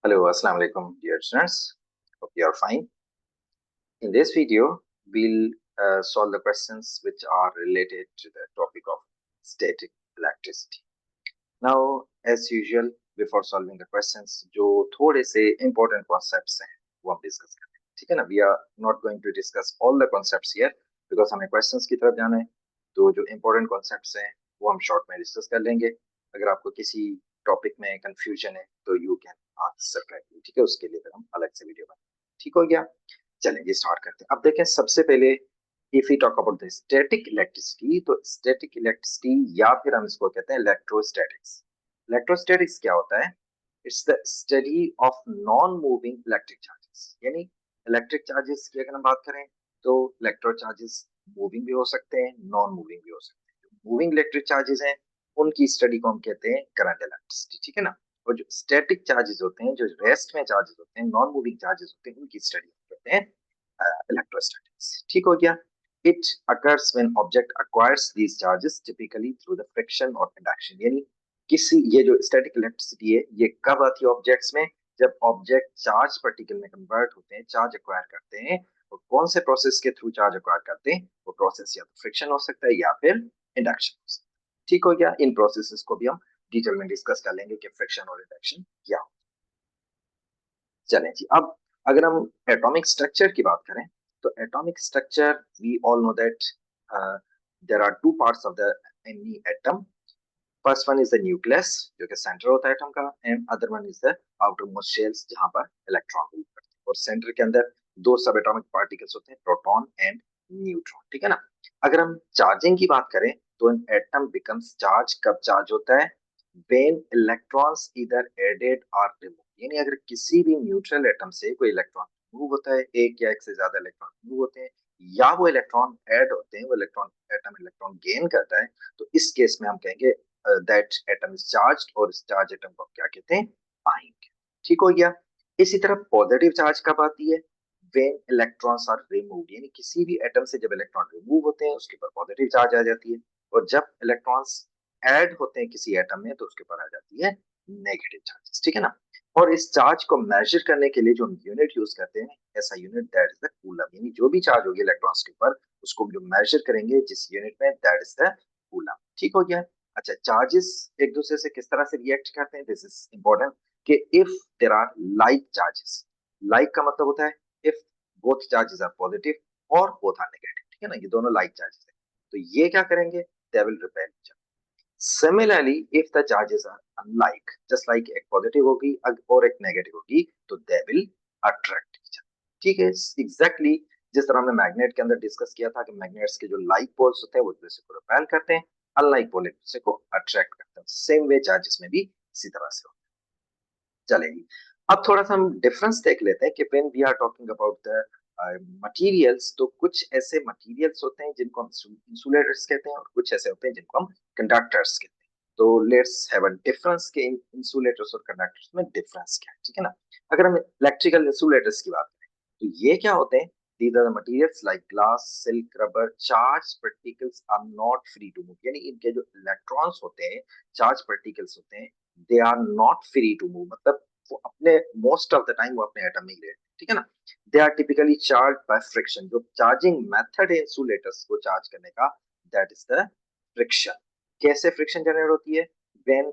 Hello, Assalamu alaikum, dear students. Hope you are fine. In this video, we'll solve the questions which are related to the topic of static electricity. Now, as usual, before solving the questions, जो थोड़े से important concepts हैं, वो हम discuss करें. ठीक है ना? We are not going to discuss all the concepts here because हमें questions की तरफ जाना है. तो जो important concepts हैं, वो हम short में discuss कर लेंगे. अगर आपको किसी टॉपिक में कंफ्यूजन है तो यू कैन आस्क सेपरेटली. ठीक है, उसके लिए फिर हम अलग से वीडियो बनाएंगे. ठीक हो गया? चलेंगे, स्टार्ट करते हैं. अब देखें, सबसे पहले if you talk about the static electricity, तो स्टैटिक इलेक्ट्रिसिटी या फिर हम इसको कहते हैं इलेक्ट्रोस्टैटिक्स. इलेक्ट्रोस्टैटिक्स क्या होता है? It's the study of non moving electric charges. यानी इलेक्ट्रिक चार्जेस की अगर हम बात करें तो इलेक्ट्रो चार्जेस मूविंग भी हो सकते हैं, नॉन मूविंग भी हो सकते हैं. मूविंग इलेक्ट्रिक चार्जेस हैं, उनकी स्टडी को हम कहते हैं करंट इलेक्ट्रिसिटी. ठीक है ना? और जो स्टैटिक चार्जेस होते हैं, जो रेस्ट में चार्जेस होते हैं, नॉन मूविंग चार्जेस होते हैं, उनकी स्टडी कहते हैं इलेक्ट्रोस्टैटिक्स. ठीक हो गया? It occurs when object acquires these charges typically through the friction or induction. यानी किसी, ये जो स्टैटिक इलेक्ट्रिसिटी है, ये कब आती है ऑब्जेक्ट्स में? जब ऑब्जेक्ट चार्ज पार्टिकल में कन्वर्ट होते हैं, चार्ज एक्वायर करते हैं. और कौन से प्रोसेस के थ्रू चार्ज एक्वायर करते हैं? वो प्रोसेस या तो फ्रिक्शन हो सकता है या फिर इंडक्शन हो सकता है. ठीक हो गया? इन प्रोसेसेस को भी हम डिटेल में डिस्कस कर लेंगे कि फ्रिक्शन और इंडक्शन क्या हो. चलें जी. अब अगर हम एटॉमिक स्ट्रक्चर की बात करें तो atomic structure, we all know that there are two parts of the any atom. First one is the nucleus, जो कि सेंटर होता है एटम का, and other one is the outer most shells, जहां पर इलेक्ट्रॉन मूव करते हैं. और सेंटर के अंदर दो सब एटॉमिक पार्टिकल्स होते हैं, प्रोटॉन एंड न्यूट्रॉन. ठीक है ना? अगर हम चार्जिंग की बात करें तो एन एटम बिकम्स चार्ज कब चार्ज होता है? when electrons either added or removed. यानी अगर किसी भी न्यूट्रल एटम से कोई इलेक्ट्रॉन रिमूव होता है, एक या एक से ज्यादा इलेक्ट्रॉन रिमूव होते हैं, या वो इलेक्ट्रॉन ऐड होते हैं, वो इलेक्ट्रॉन गेन करता है, तो इस केस में हम कहेंगे दैट एटम इज चार्ज्ड, और इस चार्ज एटम को क्या कहते हैं? आयन. ठीक हो गया? इसी तरह पॉजिटिव चार्ज कब आती है? when electrons are removed. यानी किसी भी एटम से जब इलेक्ट्रॉन रिमूव होते हैं, उसके ऊपर पॉजिटिव चार्ज आ जाती है. और जब इलेक्ट्रॉन्स ऐड होते हैं किसी एटम में, तो उसके ऊपर आ जाती है नेगेटिव चार्जेस. ठीक है ना? और इस चार्ज को मेजर करने के लिए जो हम यूनिट यूज करते हैं, ऐसा unit, that is the coulomb. यानी जो भी चार्ज होगी इलेक्ट्रॉन्स के ऊपर, उसको जो मेजर करेंगे जिस यूनिट में, दैट इज द कूलम. ठीक हो गया? अच्छा, चार्जेस एक दूसरे से किस तरह से रिएक्ट करते हैं, दिस इज इंपॉर्टेंट. कि if there are like charges, like का मतलब होता है if both charges are positive और बोथ आर नेगेटिव. ठीक है ना? ये दोनों लाइक चार्जेस है, तो ये क्या करेंगे? They will repel each other. Similarly, if the charges are unlike, just like एक पॉजिटिव होगी और एक नेगेटिव होगी, तो they will attract each other. ठीक है? एग्जैक्टली जिस तरह हमने मैग्नेट के अंदर डिस्कस किया था कि मैग्नेट्स के जो लाइक पोल्स होते हैं वो एक दूसरे को रिपेल करते हैं, अनलाइक पोल एक दूसरे को अट्रैक्ट करते हैं. सेम वे चार्जेस में भी इसी तरह से होता है. चलेगी. अब थोड़ा सा हम डिफरेंस देख लेते हैं कि when we are talking about the materials, तो कुछ ऐसे मटेरियल्स होते हैं जिनको हम इंसुलेटर्स कहते हैं, और कुछ ऐसे होते हैं जिनको हम कंडक्टर्स कहते हैं. तो लेट्स हैव अ डिफरेंस के इंसुलेटर्स और कंडक्टर्स में डिफरेंस क्या है. ठीक है ना? अगर हम इलेक्ट्रिकल इंसुलेटर्स की बात करें तो ये क्या होते हैं? These are the materials like glass, silk, rubber. Charged particles are not free to move. यानी इनके जो इलेक्ट्रॉन्स होते हैं, चार्ज पार्टिकल्स होते हैं, they are not free to move. मतलब वो अपने मोस्ट ऑफ द टाइम वो अपने एटम में ही रहते हैं. ठीक है ना? They are typically charge by friction. जो चार्जिंग मेथड है इंसुलेटर्स को चार्ज करने का, दैट इज द फ्रिक्शन. कैसे फ्रिक्शन जनरेट होती है? when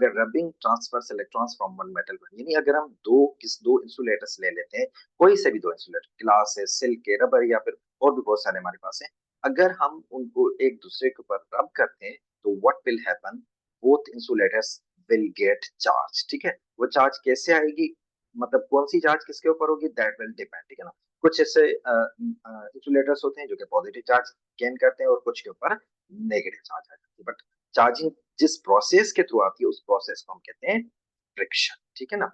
we're rubbing transfers electrons from one metal one. यानी अगर हम दो इंसुलेटर्स ले लेते हैं, कोई से भी दो इंसुलेटर, ग्लास है, सिल्क है, रबर, या फिर और भी बहुत सारे हमारे पास है, अगर हम उनको एक दूसरे के ऊपर रब करते हैं, तो what will happen? Both insulators will get charge. ठीक है? वो चार्ज कैसे आएगी, मतलब कौन सी चार्ज किसके ऊपर होगी, दैट विल डिपेंड. ठीक है ना? कुछ ऐसे इंसुलेटर्स होते हैं जो कि पॉजिटिव चार्ज गेन करते हैं, और कुछ के ऊपर नेगेटिव चार्ज आ जाती है. बट चार्जिंग जिस प्रोसेस के थ्रू आती है, उस प्रोसेस को हम कहते हैं फ्रिक्शन. ठीक है ना?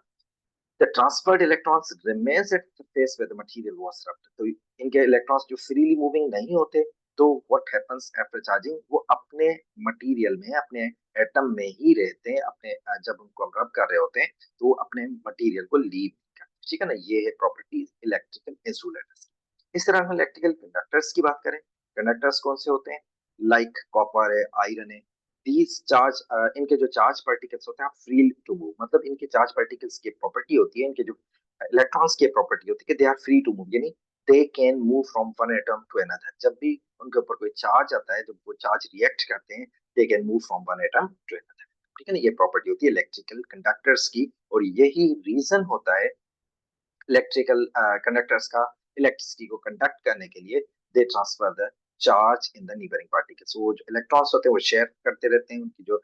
the transferred electrons remains at the face where the material was rubbed. तो इनके इलेक्ट्रॉन्स जो फ्रीली मूविंग नहीं होते, तो व्हाट हैपेंस आफ्टर चार्जिंग, वो अपने मटेरियल में, अपने एटम में ही रहते हैं. अपने जब उनको हम रब कर रहे होते हैं, तो वो अपने मटेरियल को लीव करते हैं. ठीक है ना? ये है प्रॉपर्टीज इलेक्ट्रिकल इंसुलेटर्स. इस तरह हम इलेक्ट्रिकल कंडक्टर्स की बात करें, कंडक्टर्स कौन से होते हैं? लाइक कॉपर है, आयरन है. these चार्ज इनके जो चार्ज पार्टिकल्स होते हैं फ्री टू मूव, मतलब इनके चार्ज पार्टिकल्स की प्रॉपर्टी होती है, इनके जो इलेक्ट्रॉन्स की प्रॉपर्टी होती है कि they are free to move, यानी they can move from one atom to another. जब भी उनके ऊपर कोई चार्ज आता है, जब वो चार्ज रिएक्ट करते हैं, they can move from one atom to another. ठीक है ना, ये प्रॉपर्टी होती है इलेक्ट्रिकल कंडक्टर्स की, और यही रीजन होता है इलेक्ट्रिकल कंडक्टर्स का इलेक्ट्रिसिटी को कंडक्ट करने के लिए they transfer the charge in the neighbouring particles. वो जो इलेक्ट्रॉन्स होते हैं वो शेयर करते रहते हैं, उनकी जो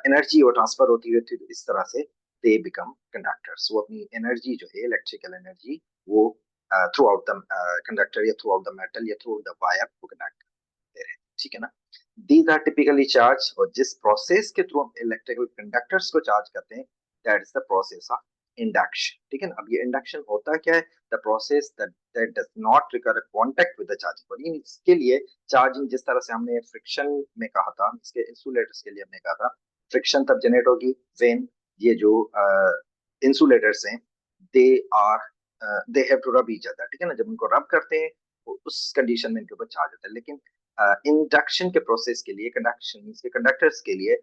एनर्जी वो ट्रांसफर होती रहती है, तो इस तरह से दे बिकम कंडक्टर्स। वो अपनी एनर्जी जो है इलेक्ट्रिकल एनर्जी वो थ्रू आउट द कंडक्टर या थ्रू आउट द मेटल या थ्रू आउट द वायर को कंडक्ट करते रहते हैं। ठीक है ना, दीज आर टिपिकली चार्ज, और जिस प्रोसेस के थ्रू हम इलेक्ट्रिकल कंडक्टर्स को चार्ज करते हैं that is the process of induction. ठीक है ना, अब ये इंडक्शन होता क्या है, the process that does not require contact with the charging body. इसके लिए चार्जिंग, जिस तरह से हमने फ्रिक्शन में कहा था, इसके इंसुलेटर्स के लिए हमने कहा था फ्रिक्शन तब जनरेट होगी व्हेन ये जो इंसुलेटर्स हैं they are they have to rub each other. ठीक है ना, जब उनको रब करते हैं तो उस कंडीशन में इनके ऊपर चार्ज होता है। लेकिन इंडक्शन के प्रोसेस के लिए, कंडक्शन के कंडक्टर्स के लिए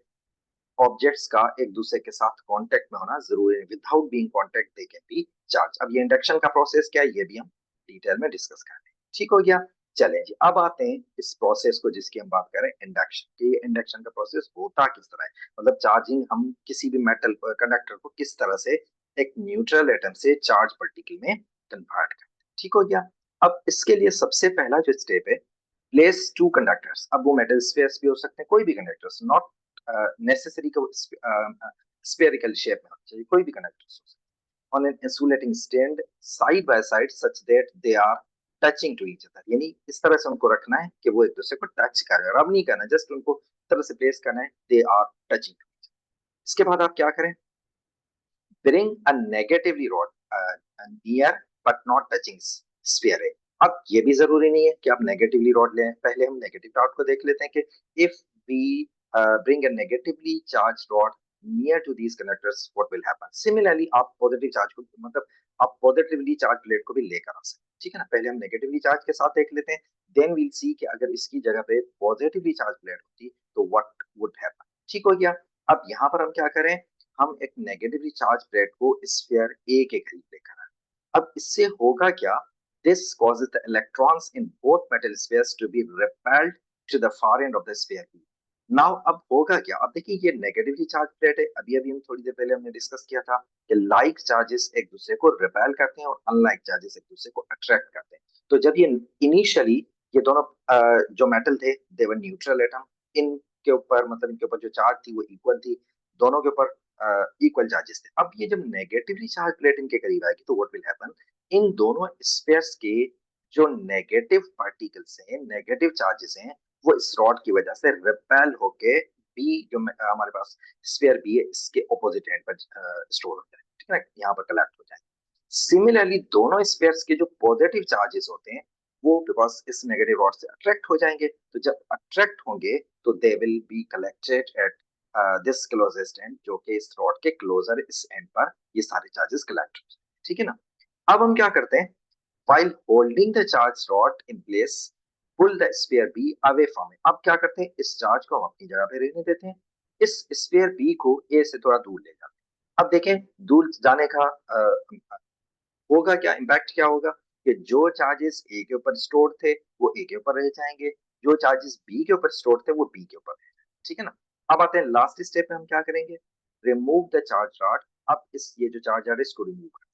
ऑब्जेक्ट्स का एक दूसरे के साथ कांटेक्ट में होना जरूरी है। Without being contact they can be charge. अब ये इंडक्शन का प्रोसेस क्या है, ये भी हम डिटेल में डिस्कस करेंगे। ठीक हो गया, चलें जी, अब आते हैं इस प्रोसेस को जिसकी हम बात करें इंडक्शन की। ये इंडक्शन का प्रोसेस होता किस तरह है, मतलब चार्जिंग हम किसी भी मेटल कंडक्टर को किस तरह से एक न्यूट्रल एटम से चार्ज पार्टिकल में कन्वर्ट करते हैं। ठीक हो गया, अब इसके लिए सबसे पहला जो स्टेप है, प्लेस टू कंडक्टर्स। अब वो मेटल स्फीयर्स भी हो सकते हैं, कोई भी कंडक्टर्स, नॉट नेसेसरी को स्फेरिकल शेप में होना चाहिए, कोई भी कंडक्टर्स हो सकते हैं, on an insulating stand side by side such that they are touching to each other. यानी इस तरह से उनको रखना है कि वो एक दूसरे को टच कर रहे हैं, और अब नहीं करना, जस्ट उनको इस तरह से प्लेस करना है, दे आर टचिंग। इसके बाद आप क्या करें, bring a negatively rod near but not touching sphere है। अब ये भी जरूरी नहीं है कि आप नेगेटिवली रॉड लें, पहले हम नेगेटिव रॉड को देख लेते हैं कि if we bring a negatively charged rod near to these conductors what will happen। Similarly आप पॉजिटिव चार्ज को, मतलब आप पॉजिटिवली चार्ज प्लेट को भी लेकर आ सकते हैं। ठीक है ना, पहले हम नेगेटिवली चार्ज के साथ देख लेते हैं, देन वील सी कि अगर इसकी जगह पे पॉजिटिवली चार्ज प्लेट होती तो व्हाट वुड हैपन। ठीक हो गया, अब यहाँ पर हम क्या करें, हम एक नेगेटिवली चार्ज प्लेट को स्फीयर ए के करीब लेकर आए। अब इससे होगा क्या, this causes the electrons in both metal spheres to be repelled to the far end of the sphere B. Now अब होगा क्या, अब देखिए ये नेगेटिवली चार्ज प्लेट है, अभी अभी हम थोड़ी देर पहले हमने डिस्कस किया था कि लाइक चार्जेस एक दूसरे को रिपेल करते हैं और अनलाइक चार्जेस एक दूसरे को अट्रैक्ट करते हैं। तो जब ये इनिशियली ये दोनों जो मेटल थे दे वर न्यूट्रल एटम, इनके ऊपर, मतलब इनके ऊपर जो चार्ज थी वो इक्वल थी, दोनों के ऊपर इक्वल चार्जेस थे। अब ये जब नेगेटिवली चार्ज प्लेट इनके करीब आएगी तो व्हाट विल हैपन, इन दोनों स्पेयर्स के जो नेगेटिव पार्टिकल्स हैं, नेगेटिव चार्जेस हैं, वो इस रॉड की वजह से रिपेल होके बी जो हमारे पास स्फीयर बी है इसके ऑपोजिट एंड पर स्टोर हो जाए। ठीक है ना, यहाँ पर कलेक्ट हो जाए। सिमिलरली दोनों स्पेयर्स के जो पॉजिटिव चार्जेस होते हैं वो बिकॉज इस नेगेटिव रॉड से अट्रैक्ट हो जाएंगे, तो जब अट्रैक्ट होंगे तो दे will be collected at this closest and, जो कि इस रॉड के क्लोजर इस एंड पर ये सारे चार्जेस कलेक्ट हो जाए। ठीक है ना, अब हम क्या करते हैं, while holding the charge rod in place pull the sphere B away from it। अब क्या करते हैं, इस चार्ज को हम अपनी जगह पे रहने देते हैं, इस स्फीयर बी को ए से थोड़ा दूर ले जाते हैं। अब देखें दूर जाने का होगा क्या, इम्पैक्ट क्या होगा, कि जो चार्जेस ए के ऊपर स्टोर थे वो ए के ऊपर रह जाएंगे, जो चार्जेस बी के ऊपर स्टोर थे वो बी के ऊपर रह जाएंगे। ठीक है ना, अब आते हैं लास्ट स्टेप में, हम क्या करेंगे, रिमूव द चार्ज रॉड। अब इस ये जो चार्ज है इसको रिमूव कर,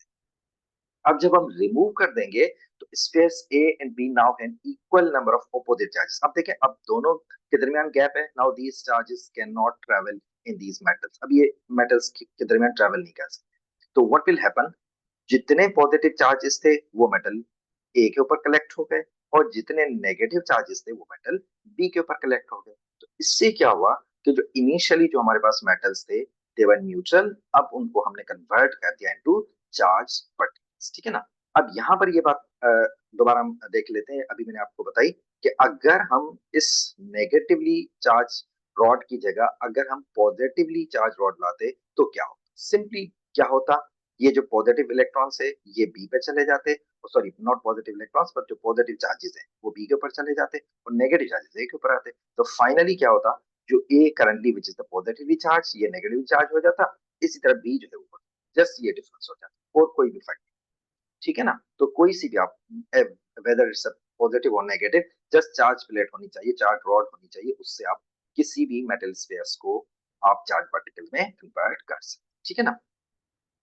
अब जब हम रिमूव कर देंगे तो space A and B now have equal number of opposite charges. अब देखें अब दोनों के दरमियान गैप है, now these charges can not travel in these metals. अब ये मेटल्स के दरमियान ट्रेवल नहीं कर सकते, तो व्हाट विल हैपन, जितने पॉजिटिव चार्जेस थे वो मेटल ए के ऊपर कलेक्ट हो गए, और जितने नेगेटिव चार्जेस थे वो मेटल बी के ऊपर कलेक्ट हो गए। तो इससे क्या हुआ कि जो इनिशियली जो हमारे पास मेटल्स थे दे वर न्यूट्रल, अब उनको हमने कन्वर्ट कर दिया इनटू चार्ज पार्टिकल्स। ठीक है ना, अब यहाँ पर ये बात दोबारा हम देख लेते हैं, अभी मैंने आपको बताई कि अगर हम इस नेगेटिवली चार्ज रॉड की जगह अगर हम पॉजिटिवली चार्ज रॉड लाते तो क्या होता, सिंपली क्या होता, ये जो पॉजिटिव इलेक्ट्रॉन्स है ये बी पे चले जाते, सॉरी नॉट पॉजिटिव इलेक्ट्रॉन्स पर जो पॉजिटिव चार्जेस है वो बी के ऊपर चले जाते और नेगेटिव चार्जेस ए के ऊपर आते। तो फाइनली क्या होता, जो A currently which is the positively charge, ये नेगेटिवली चार्ज हो जाता, इसी तरह बी जो है वो, जस्ट ये डिफरेंस हो जाता और कोई भी फर्क नहीं, ठीक है ना। तो कोई सी भी आप वेदर इट्स पॉजिटिव और नेगेटिव, जस्ट चार्ज प्लेट होनी चाहिए, चार्ज रॉड होनी चाहिए, उससे आप किसी भी मेटल स्पेयर्स को आप चार्ज पार्टिकल में कन्वर्ट कर सकते, ठीक है ना।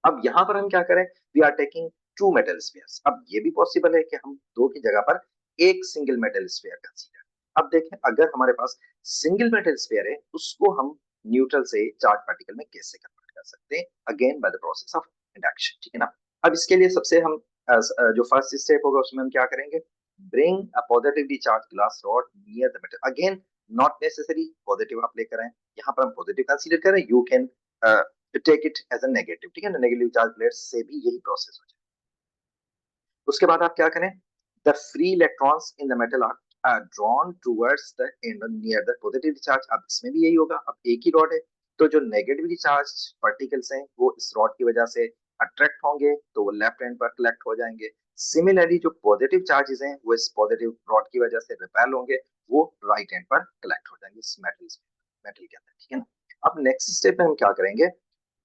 अब यहाँ पर हम क्या करें, we are taking two metal spheres. अब ये भी पॉसिबल है कि हम दो की जगह पर एक सिंगल मेटल स्फीयर कंसीडर। अब देखें, अगर हमारे पास सिंगल मेटल स्फीयर है, उसको हम न्यूट्रल से चार्ज पार्टिकल में कैसे कन्वर्ट कर सकते हैं, again by the process of induction, ठीक है ना। अब इसके लिए सबसे हम जो फर्स्ट स्टेप होगा उसमें हम क्या करेंगे, bring a positively charge glass rod near the metal. Again not necessary positive आप लेकर आए, यहाँ पर हम पॉजिटिव कंसीडर करें, you can to take it as a negative, ठीक है ना। नेगेटिव चार्ज प्लेट से भी यही प्रोसेस हो जाए। उसके बाद आप क्या करें, the free electrons in the metal are drawn towards the end near the positive charge. अब इसमें भी यही होगा, अब एक ही रॉड है, तो जो नेगेटिवली चार्ज पार्टिकल्स हैं वो इस रॉड की वजह से अट्रैक्ट होंगे, तो वो लेफ्ट हैंड पर कलेक्ट हो जाएंगे। सिमिलरली जो पॉजिटिव चार्जेस हैं वो इस पॉजिटिव रॉड की वजह से रिपेल होंगे, वो राइट हैंड पर कलेक्ट हो जाएंगे इस मेटल के अंदर, ठीक है ना। अब नेक्स्ट स्टेप में हम क्या करेंगे,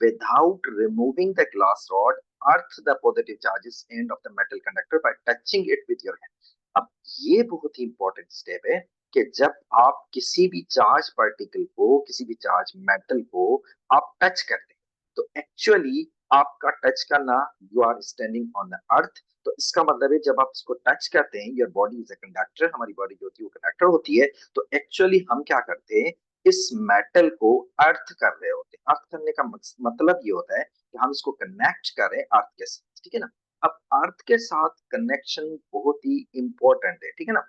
without removing the glass rod, earth the positive charges end of the metal conductor by touching it with your hand. अब ये बहुत ही इंपॉर्टेंट स्टेप है कि जब आप किसी भी चार्ज पार्टिकल को, किसी भी चार्ज मेटल को आप टच करते हैं, तो एक्चुअली आपका टच करना, you are standing on the earth, तो इसका मतलब है जब आप इसको टच करते हैं, your body is a conductor, हमारी बॉडी जो होती है वो कंडक्टर होती है, तो एक्चुअली हम क्या करते हैं, इस मेटल को अर्थ कर रहे होते हैं। अर्थ करने का मतलब ये होता है कि हम इसको कनेक्ट करें अर्थ के साथ, ठीक है ना। अब अर्थ के साथ कनेक्शन बहुत ही इंपॉर्टेंट है, ठीक है ना।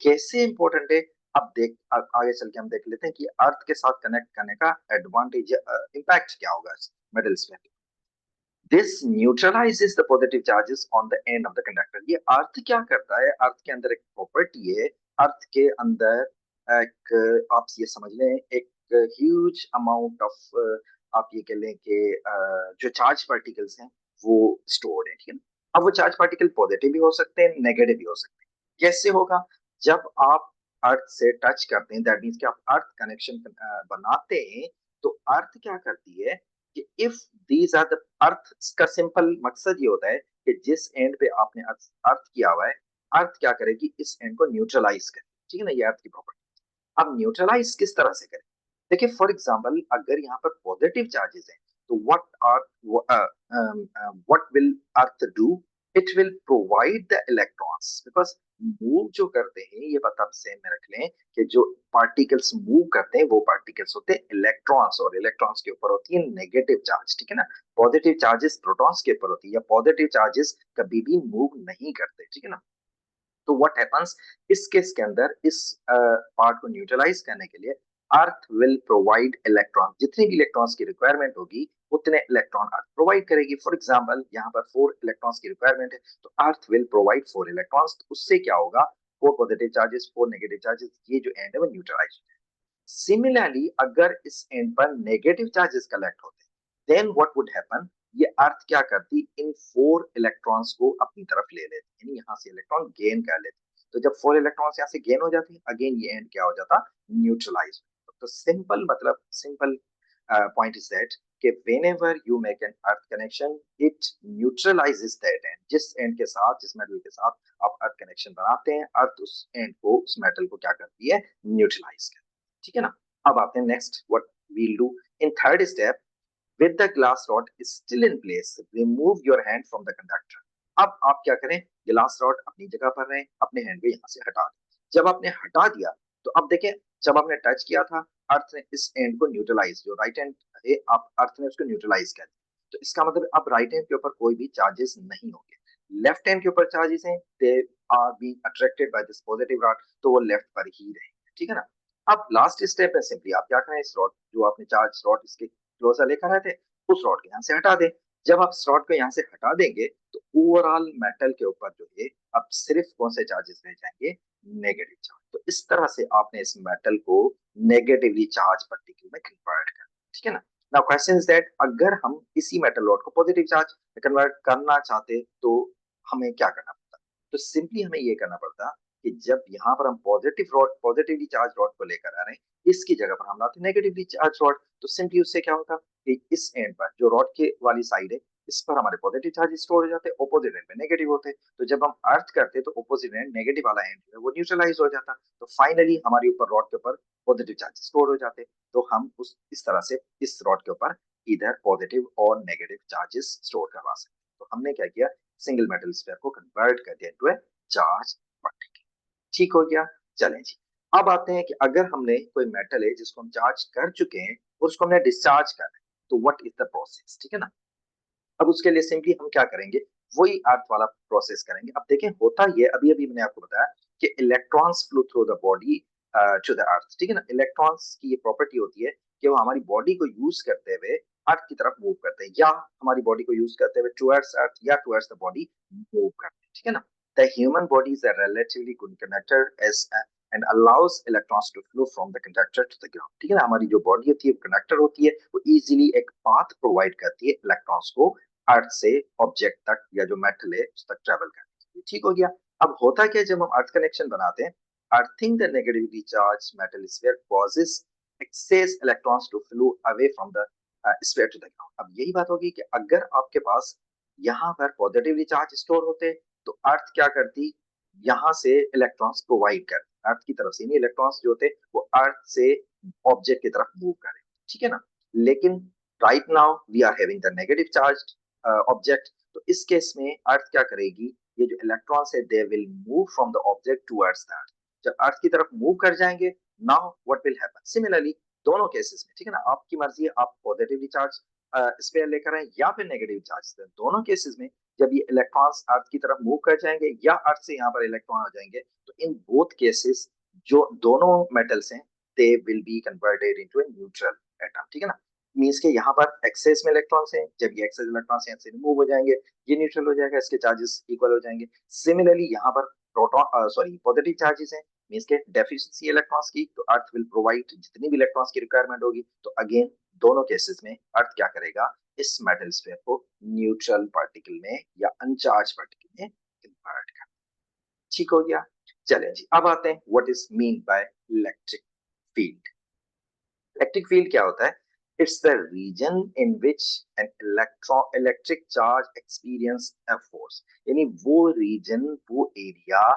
कैसे इंपॉर्टेंट है, अब आगे चल के हम देख लेते हैं कि अर्थ के साथ कनेक्ट करने का एडवांटेज, इम्पैक्ट क्या होगा मेटल्स में। This neutralises the positive charges on the end of the conductor. ये अर्थ क्या करता है, अर्थ के अंदर एक प्रॉपर्टी है, अर्थ के अंदर एक, आप ये समझ लें, एक ह्यूज अमाउंट ऑफ, आप ये कह लें कि जो चार्ज पार्टिकल्स हैं वो स्टोर्ड है, ठीक है ना। अब वो चार्ज पार्टिकल पॉजिटिव भी हो सकते हैं, नेगेटिव भी हो सकते हैं। कैसे होगा, जब आप अर्थ से टच करते हैं, दैट मीन्स कि आप अर्थ कनेक्शन बनाते हैं, तो अर्थ क्या करती है कि if these are the earth का सिंपल मकसद ये होता है कि जिस एंड पे आपने अर्थ किया हुआ है, अर्थ क्या करेगी, इस एंड को न्यूट्रलाइज करे, ठीक है ना, ये अर्थ की प्रॉपर्टी। अब न्यूट्रलाइज किस तरह से करें, देखिए फॉर एग्जांपल अगर यहाँ पर पॉजिटिव चार्जेस हैं, तो what will earth do, it will provide the electrons, because move जो करते हैं, ये बात से में रख लें कि जो पार्टिकल्स मूव करते हैं वो पार्टिकल्स होते हैं इलेक्ट्रॉन्स, और इलेक्ट्रॉन्स के ऊपर होती है नेगेटिव चार्ज, ठीक है ना। पॉजिटिव चार्जेस प्रोटॉन्स के ऊपर होती है, या पॉजिटिव चार्जेस कभी भी मूव नहीं करते, ठीक है ना। तो व्हाट हैपेंस, इस केस के अंदर इस पार्ट को न्यूट्रलाइज करने के लिए अर्थ विल प्रोवाइड इलेक्ट्रॉन, जितनी भी इलेक्ट्रॉन्स की रिक्वायरमेंट होगी उतने इलेक्ट्रॉन अर्थ प्रोवाइड करेगी। फॉर एग्जांपल यहाँ पर 4 इलेक्ट्रॉन्स की रिक्वायरमेंट है, तो अर्थ विल प्रोवाइड 4 इलेक्ट्रॉन्स, तो उससे क्या होगा, 4 पॉजिटिव चार्जेस 4 नेगेटिव चार्जेस, ये जो एंड है वो न्यूट्रलाइज हो जाए। सिमिलरली अगर इस एंड पर नेगेटिव चार्जेस कलेक्ट होते, देन व्हाट वुड हैपन, ये अर्थ क्या करती, इन 4 इलेक्ट्रॉन्स को अपनी तरफ ले लेती, यानी यहाँ से इलेक्ट्रॉन गेन कर लेती। तो जब 4 इलेक्ट्रॉन्स यहाँ से गेन हो जाती, अगेन ये एंड क्या हो जाता, न्यूट्रलाइज। तो सिंपल मतलब, सिंपल पॉइंट इज दैट कि whenever you make an earth connection, it neutralizes that end। जिस एंड के साथ, जिस मेटल के साथ आप अर्थ कनेक्शन बनाते हैं, अर्थ उस एंड को, उस मेटल को क्या करती है, न्यूट्रलाइज करती है, ठीक है ना। अब आते हैं next, what we'll do in third step, with the glass rod is still in place, remove your hand from the conductor। अब आप क्या करें, ग्लास रॉड अपनी जगह पर रहे, अपने हैंड को यहाँ से हटा दें। जब आपने हटा दिया, तो अब देखें, जब आपने टच किया था, अर्थ ने इस एंड को न्यूट्रलाइज, जो राइट हैंड है, आप अर्थ ने उसको न्यूट्रलाइज कर दिया, तो इसका मतलब अब राइट हैंड के ऊपर कोई भी चार्जेस नहीं होंगे। लेफ्ट हैंड के ऊपर चार्जेस हैं, they are being attracted by this positive rod, तो वो लेफ्ट पर ही रहेंगे, ठीक है ना। अब लास्ट स्टेप है, सिंपली आप क्या करें, इस रॉड, जो आपने चार्ज रॉड इसके क्लोजर लेकर आए थे, उस रॉड को यहाँ से हटा दें। जब आप इस रॉड को यहाँ से हटा देंगे, तो ओवरऑल मेटल के ऊपर जो है अब सिर्फ कौन से चार्जेस रह जाएंगे, नेगेटिव चार्ज। तो इस तरह से आपने इस मेटल को नेगेटिवली चार्ज पार्टिकल में कन्वर्ट कर, ठीक है ना। नाउ क्वेश्चन इज दैट, अगर हम इसी मेटल रॉड को पॉजिटिव चार्ज में कन्वर्ट करना चाहते, तो हमें क्या करना पड़ता, तो सिंपली हमें ये करना पड़ता कि जब यहाँ पर हम पॉजिटिवली चार्ज रॉड को लेकर आ रहे हैं, इसकी जगह पर हम लाते हैं नेगेटिवली चार्ज रॉड। तो सिंपली उससे क्या होता कि इस एंड पर जो रॉड के वाली साइड है इस पर हमारे पॉजिटिव चार्ज स्टोर हो जाते हैं, ऑपोजिट एंड में नेगेटिव होते हैं। तो जब हम अर्थ करते हैं तो ऑपोजिट एंड नेगेटिव वाला एंड जो है वो न्यूट्रलाइज हो जाता। तो फाइनली हमारे ऊपर रॉड के ऊपर पॉजिटिव चार्ज स्टोर हो जाते। तो हम उस इस तरह से इस रॉड के ऊपर इधर पॉजिटिव और नेगेटिव चार्जेस स्टोर करवा सकते हैं। तो हमने क्या किया, सिंगल मेटल स्फीयर को कन्वर्ट कर दिया इनटू ए चार्ज पार्टिकल। ठीक हो गया। चलें जी, अब आते हैं कि अगर हमने कोई मेटल है जिसको हम चार्ज कर चुके हैं और उसको हमने डिस्चार्ज करना है, तो व्हाट इज द प्रोसेस, ठीक है ना। अब उसके लिए सिंपली हम क्या करेंगे, वही अर्थ वाला प्रोसेस करेंगे। अब देखें होता ये अभी अभी मैंने आपको बताया कि electrons flow through the body to the earth, ठीक है ना। इलेक्ट्रॉन्स की ये प्रॉपर्टी होती है कि वो हमारी बॉडी को यूज करते हुए अर्थ की तरफ मूव करते हैं, या हमारी बॉडी को यूज करते हुए टुवर्ड्स अर्थ या टुवर्ड्स द बॉडी मूव करते हैं, ठीक है ना। The human body is a relatively good conductor as and allows electrons to flow from the conductor to the ground, ठीक है ना। हमारी जो बॉडी होती है कंडक्टर होती है, वो इजीली एक पाथ प्रोवाइड करती है इलेक्ट्रॉन्स को अर्थ से ऑब्जेक्ट तक या जो मेटल है उस तक ट्रेवल करने के लिए। ठीक हो गया। अब होता क्या, जब हम अर्थ कनेक्शन बनाते हैं, earthing the negatively charge metal sphere causes excess electrons to flow away from the sphere to the ground. अब यही बात होगी कि अगर आपके पास यहाँ पर पॉजिटिवली चार्ज स्टोर होते तो अर्थ क्या करती, यहाँ से इलेक्ट्रॉन्स प्रोवाइड कर अर्थ की तरफ से, नहीं इलेक्ट्रॉन्स जो होते वो अर्थ से ऑब्जेक्ट की तरफ मूव करें, ठीक है ना। लेकिन right now we are having the negative charge object, तो इस केस में अर्थ क्या करेगी, ये जो इलेक्ट्रॉन्स है they will move from the object towards the अर्थ। जब अर्थ की तरफ मूव कर जाएंगे, now what will happen, similarly दोनों केसेस में, ठीक है ना, आपकी मर्जी है आप पॉजिटिवली चार्ज स्पेयर लेकर आए या फिर नेगेटिव चार्ज, दोनों केसेस में जब ये इलेक्ट्रॉन्स अर्थ की तरफ मूव कर जाएंगे या अर्थ से यहाँ पर इलेक्ट्रॉन आ जाएंगे, तो इन बोथ केसेस जो दोनों मेटल्स हैं दे will be converted into a neutral atom, ठीक है ना। मीन्स के यहाँ पर एक्सेस में इलेक्ट्रॉन्स हैं, जब ये एक्सेस इलेक्ट्रॉन्स यहाँ से रिमूव हो जाएंगे ये न्यूट्रल हो जाएगा, इसके चार्जेस इक्वल हो जाएंगे। सिमिलरली यहाँ पर प्रोटॉन सॉरी पॉजिटिव चार्जेस हैं, मीन्स के डेफिशिएंसी इलेक्ट्रॉन्स की, तो अर्थ विल प्रोवाइड जितनी भी इलेक्ट्रॉन्स की रिक्वायरमेंट होगी। तो अगेन दोनों केसेस में अर्थ क्या करेगा, इस मेटल स्फीयर को न्यूट्रल पार्टिकल में या अनचार्ज पार्टिकल में कन्वर्ट कर। ठीक हो गया। चलिए जी, अब आते हैं what is mean by electric field. Electric field क्या होता है, it's the region in which an electric charge experience a force, यानी वो रीजन, वो एरिया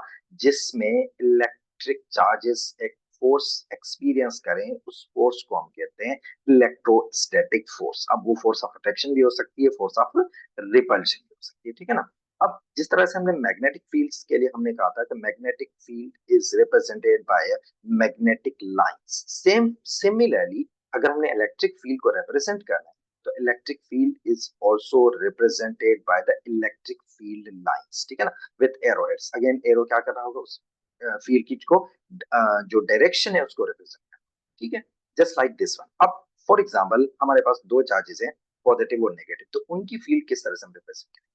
जिसमें इलेक्ट्रिक चार्जेस एक फोर्स एक्सपीरियंस करें, उस फोर्स को हम कहते हैं इलेक्ट्रोस्टैटिक फोर्स। अब वो फोर्स ऑफ अट्रैक्शन भी हो सकती है, फोर्स ऑफ रिपल्शन भी हो सकती है, ठीक है ना। अब जिस तरह से हमने मैग्नेटिक फील्ड्स के लिए हमने कहा था कि magnetic field is represented by magnetic lines, same similarly अगर हमने इलेक्ट्रिक फील्ड को रिप्रेजेंट करना है तो electric field is also represented by the electric field lines, ठीक है ना, with arrow heads. Again arrow क्या कर रहा होगा, उस फील्ड की को जो डायरेक्शन है उसको रिप्रेजेंट करना, ठीक है। Just like this one. अब फॉर एग्जांपल हमारे पास दो चार्जेस हैं, पॉजिटिव और नेगेटिव, तो उनकी फील्ड किस तरह से हम रिप्रेजेंट करें।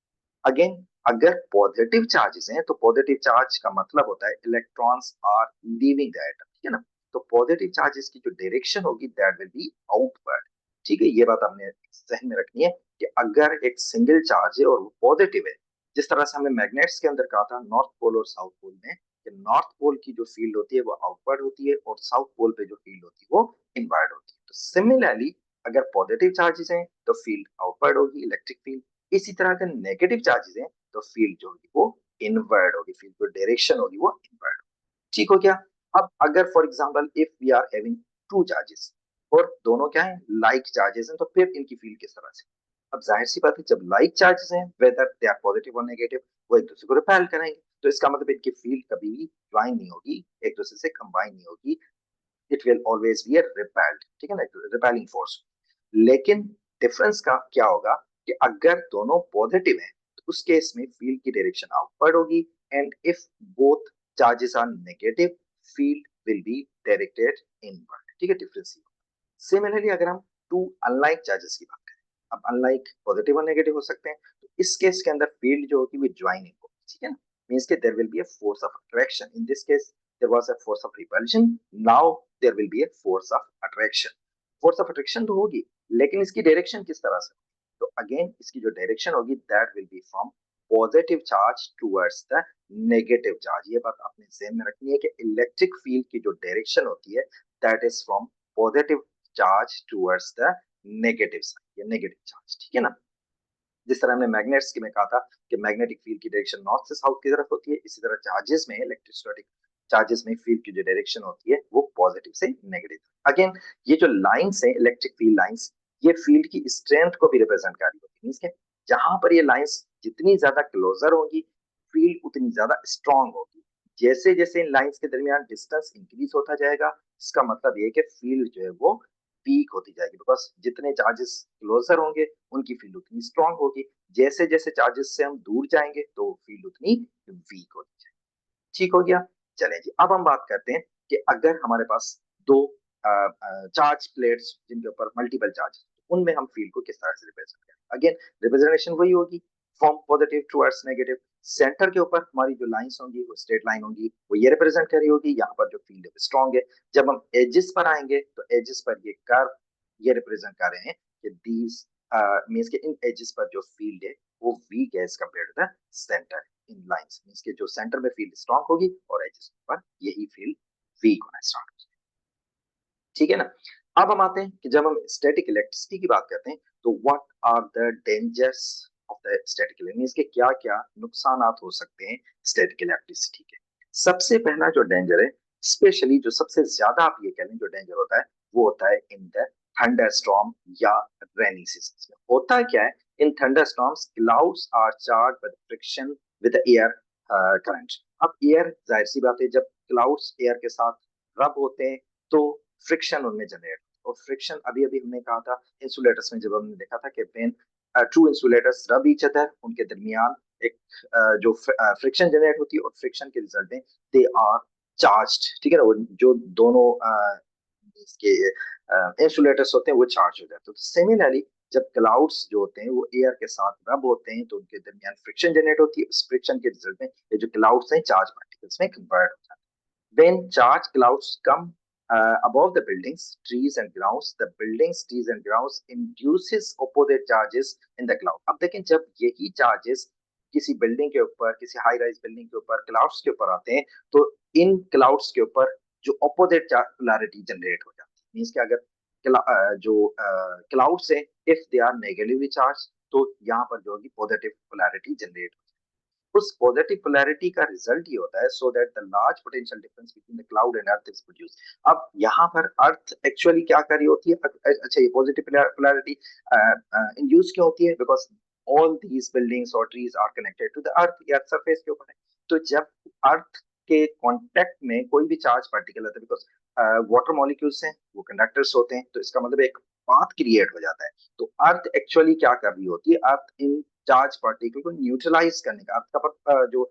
अगेन अगर पॉजिटिव चार्जेस हैं तो पॉजिटिव चार्ज का मतलब होता है electrons are leaving the atom, ठीक है ना। तो पॉजिटिव चार्जेस की जो डायरेक्शन होगी दैट विल बी आउटवर्ड, ठीक है। ये बात आपने जहन में रखनी है कि अगर एक सिंगल चार्ज है और वो पॉजिटिव है, जिस तरह से हमने मैग्नेट्स के अंदर कहा था नॉर्थ पोल और साउथ पोल में, कि नॉर्थ पोल की जो फील्ड होती है वो आउटवर्ड होती है और साउथ पोल पे जो फील्ड होती है वो इनवर्ड होती है। तो सिमिलरली अगर पॉजिटिव चार्जेस हैं तो फील्ड आउटवर्ड होगी, इलेक्ट्रिक फील्ड। इसी तरह अगर नेगेटिव चार्जेस हैं तो फील्ड जो होगी वो इनवर्ड होगी, फील्ड की डायरेक्शन होगी वो इनवर्ड होगी। ठीक हो गया। अब अगर for example if we are having two charges और दोनों क्या है, लाइक चार्जेस हैं, तो फिर इनकी फील्ड किस तरह से। अब जाहिर सी बात है जब लाइक चार्जेस हैं वेदर दे आर पॉजिटिव और नेगेटिव, वो एक दूसरे को रिपेल करेंगे, तो इसका मतलब इनकी फील्ड कभी भी ज्वाइन नहीं होगी, एक दूसरे से कंबाइन नहीं होगी, it will always be repelled, ठीक है ना, रिपेलिंग फोर्स। लेकिन डिफरेंस का क्या होगा कि अगर दोनों पॉजिटिव हैं तो उस केस में फील्ड की डायरेक्शन आउटवर्ड होगी, and if both charges are negative field will be directed inward, ठीक है, डिफरेंस। सिमिलरली अगर हम टू अनलाइक चार्जेस की बात करें, अब अनलाइक पॉजिटिव और नेगेटिव हो सकते हैं, तो इस केस के अंदर फील्ड जो होगी वो ज्वाइनिंग होगी, ठीक है ना। मींस के there will be a force of attraction, in this case there was a force of repulsion, now there will be a force of attraction. Force of attraction तो होगी, लेकिन इसकी डायरेक्शन किस तरह से, तो अगेन इसकी जो डायरेक्शन होगी that will be from positive charge towards the negative charge. ये बात आपने ध्यान में रखनी है कि इलेक्ट्रिक फील्ड की जो डायरेक्शन होती है that is from positive charge towards the negative side या नेगेटिव चार्ज, ठीक है ना। जिस तरह हमने मैग्नेट्स की में कहा था कि मैग्नेटिक फील्ड की डायरेक्शन नॉर्थ से साउथ की तरफ होती है, इसी तरह चार्जेस में, इलेक्ट्रोस्टैटिक चार्जेस में फील्ड की जो डायरेक्शन होती है वो पॉजिटिव से नेगेटिव। अगेन ये जो लाइंस है इलेक्ट्रिक फील्ड लाइंस, ये फील्ड की स्ट्रेंथ को भी रिप्रेजेंट कर रही होती है। मींस के जहां पर ये लाइंस जितनी ज्यादा क्लोजर होगी फील्ड उतनी ज्यादा स्ट्रांग होगी। जैसे जैसे इन लाइंस के दरमियान डिस्टेंस इंक्रीज होता जाएगा, इसका मतलब ये है कि फील्ड जो है वो वीक होती जाएगी, बिकॉज जितने चार्जेस क्लोजर होंगे उनकी फील्ड उतनी स्ट्रांग होगी, जैसे जैसे चार्जेस से हम दूर जाएंगे तो फील्ड उतनी वीक होती जाएगी। ठीक हो गया। चलें जी, अब हम बात करते हैं कि अगर हमारे पास दो चार्ज प्लेट्स जिनके ऊपर मल्टीपल चार्ज, उनमें हम फील्ड को किस तरह से रिप्रेजेंट करें। अगेन रिप्रेजेंटेशन वही होगी, from positive towards negative. Centre के ऊपर हमारी जो लाइंस होंगी वो स्ट्रेट लाइन होंगी, वो ये रिप्रेजेंट कर रही होगी यहाँ पर जो फील्ड है स्ट्रांग है। जब हम एजेस पर आएंगे तो एजेस पर ये कर्व ये रिप्रेजेंट कर रहे हैं कि दीज मींस के इन एजेस पर जो फील्ड है वो वीक है as compare to the centre in lines. Means के जो सेंटर में फील्ड स्ट्रांग होगी और एजेस पर यही फील्ड वीक होना स्टार्ट हो जाएगी, ठीक है ना। अब हम आते हैं कि जब हम स्टैटिक इलेक्ट्रिसिटी की बात करते हैं तो what are the dangers of the static electricity, इसके क्या क्या नुकसान हो सकते हैं स्टैटिक इलेक्ट्रिसिटी के। सबसे पहला जो डेंजर है, स्पेशली जो सबसे ज्यादा आप ये कह लें जो डेंजर होता है, वो होता है इन द थंडरस्टॉर्म या रेनी सीजन में। होता है क्या है, in thunderstorms clouds are charged with friction with air current. अब एयर, जाहिर सी बात है, जब क्लाउड्स एयर के साथ रब होते हैं तो फ्रिक्शन उनमें जनरेट, और फ्रिक्शन अभी अभी हमने कहा था इंसुलेटर्स में, जब हमने देखा था कि व्हेन टू इंसुलेटर्स रब ईच अदर, उनके दरमियान एक जो फ्रिक्शन जनरेट होती है और फ्रिक्शन के रिजल्ट में दे आर चार्ज्ड, ठीक है ना। वो जो दोनों इसके इंसुलेटर्स होते हैं वो चार्ज हो जाते हैं। तो सिमिलरली जब क्लाउड्स जो होते हैं वो एयर के साथ रब होते हैं तो उनके दरमियान फ्रिक्शन जनरेट होती है, उस फ्रिक्शन के रिजल्ट में ये जो क्लाउड्स हैं चार्ज पार्टिकल्स में कन्वर्ट हो जाते हैं। When charged clouds come above the buildings, trees and grounds, the buildings, trees and grounds induces opposite charges in the cloud. अब देखें जब यही चार्जेस किसी बिल्डिंग के ऊपर, किसी हाई राइज बिल्डिंग के ऊपर, क्लाउड्स के ऊपर आते हैं तो इन क्लाउड्स के ऊपर जो ऑपोजिट पोलैरिटी जनरेट हो जाती है। मींस कि अगर जो क्लाउड्स है if they are negatively charge तो यहाँ पर जो होगी पॉजिटिव पोलैरिटी जनरेट, उस पॉजिटिव पोलैरिटी का रिजल्ट ये होता है so that the large potential difference between the cloud and earth is produce. अब यहाँ पर अर्थ एक्चुअली क्या कर रही होती है, अच्छा ये पॉजिटिव पोलैरिटी इंड्यूस क्यों होती है, बिकॉज ऑल दीज बिल्डिंग्स और trees are connected to the earth, या सरफेस के ऊपर है। तो जब अर्थ के कांटेक्ट में कोई भी चार्ज पार्टिकल आता है, बिकॉज वाटर मॉलिक्यूल्स हैं वो कंडक्टर्स होते हैं, तो इसका मतलब एक पाथ क्रिएट हो जाता है। तो अर्थ एक्चुअली क्या कर रही होती है, अर्थ इन चार्ज पार्टिकल को न्यूट्रलाइज करने का, अर्थ का जो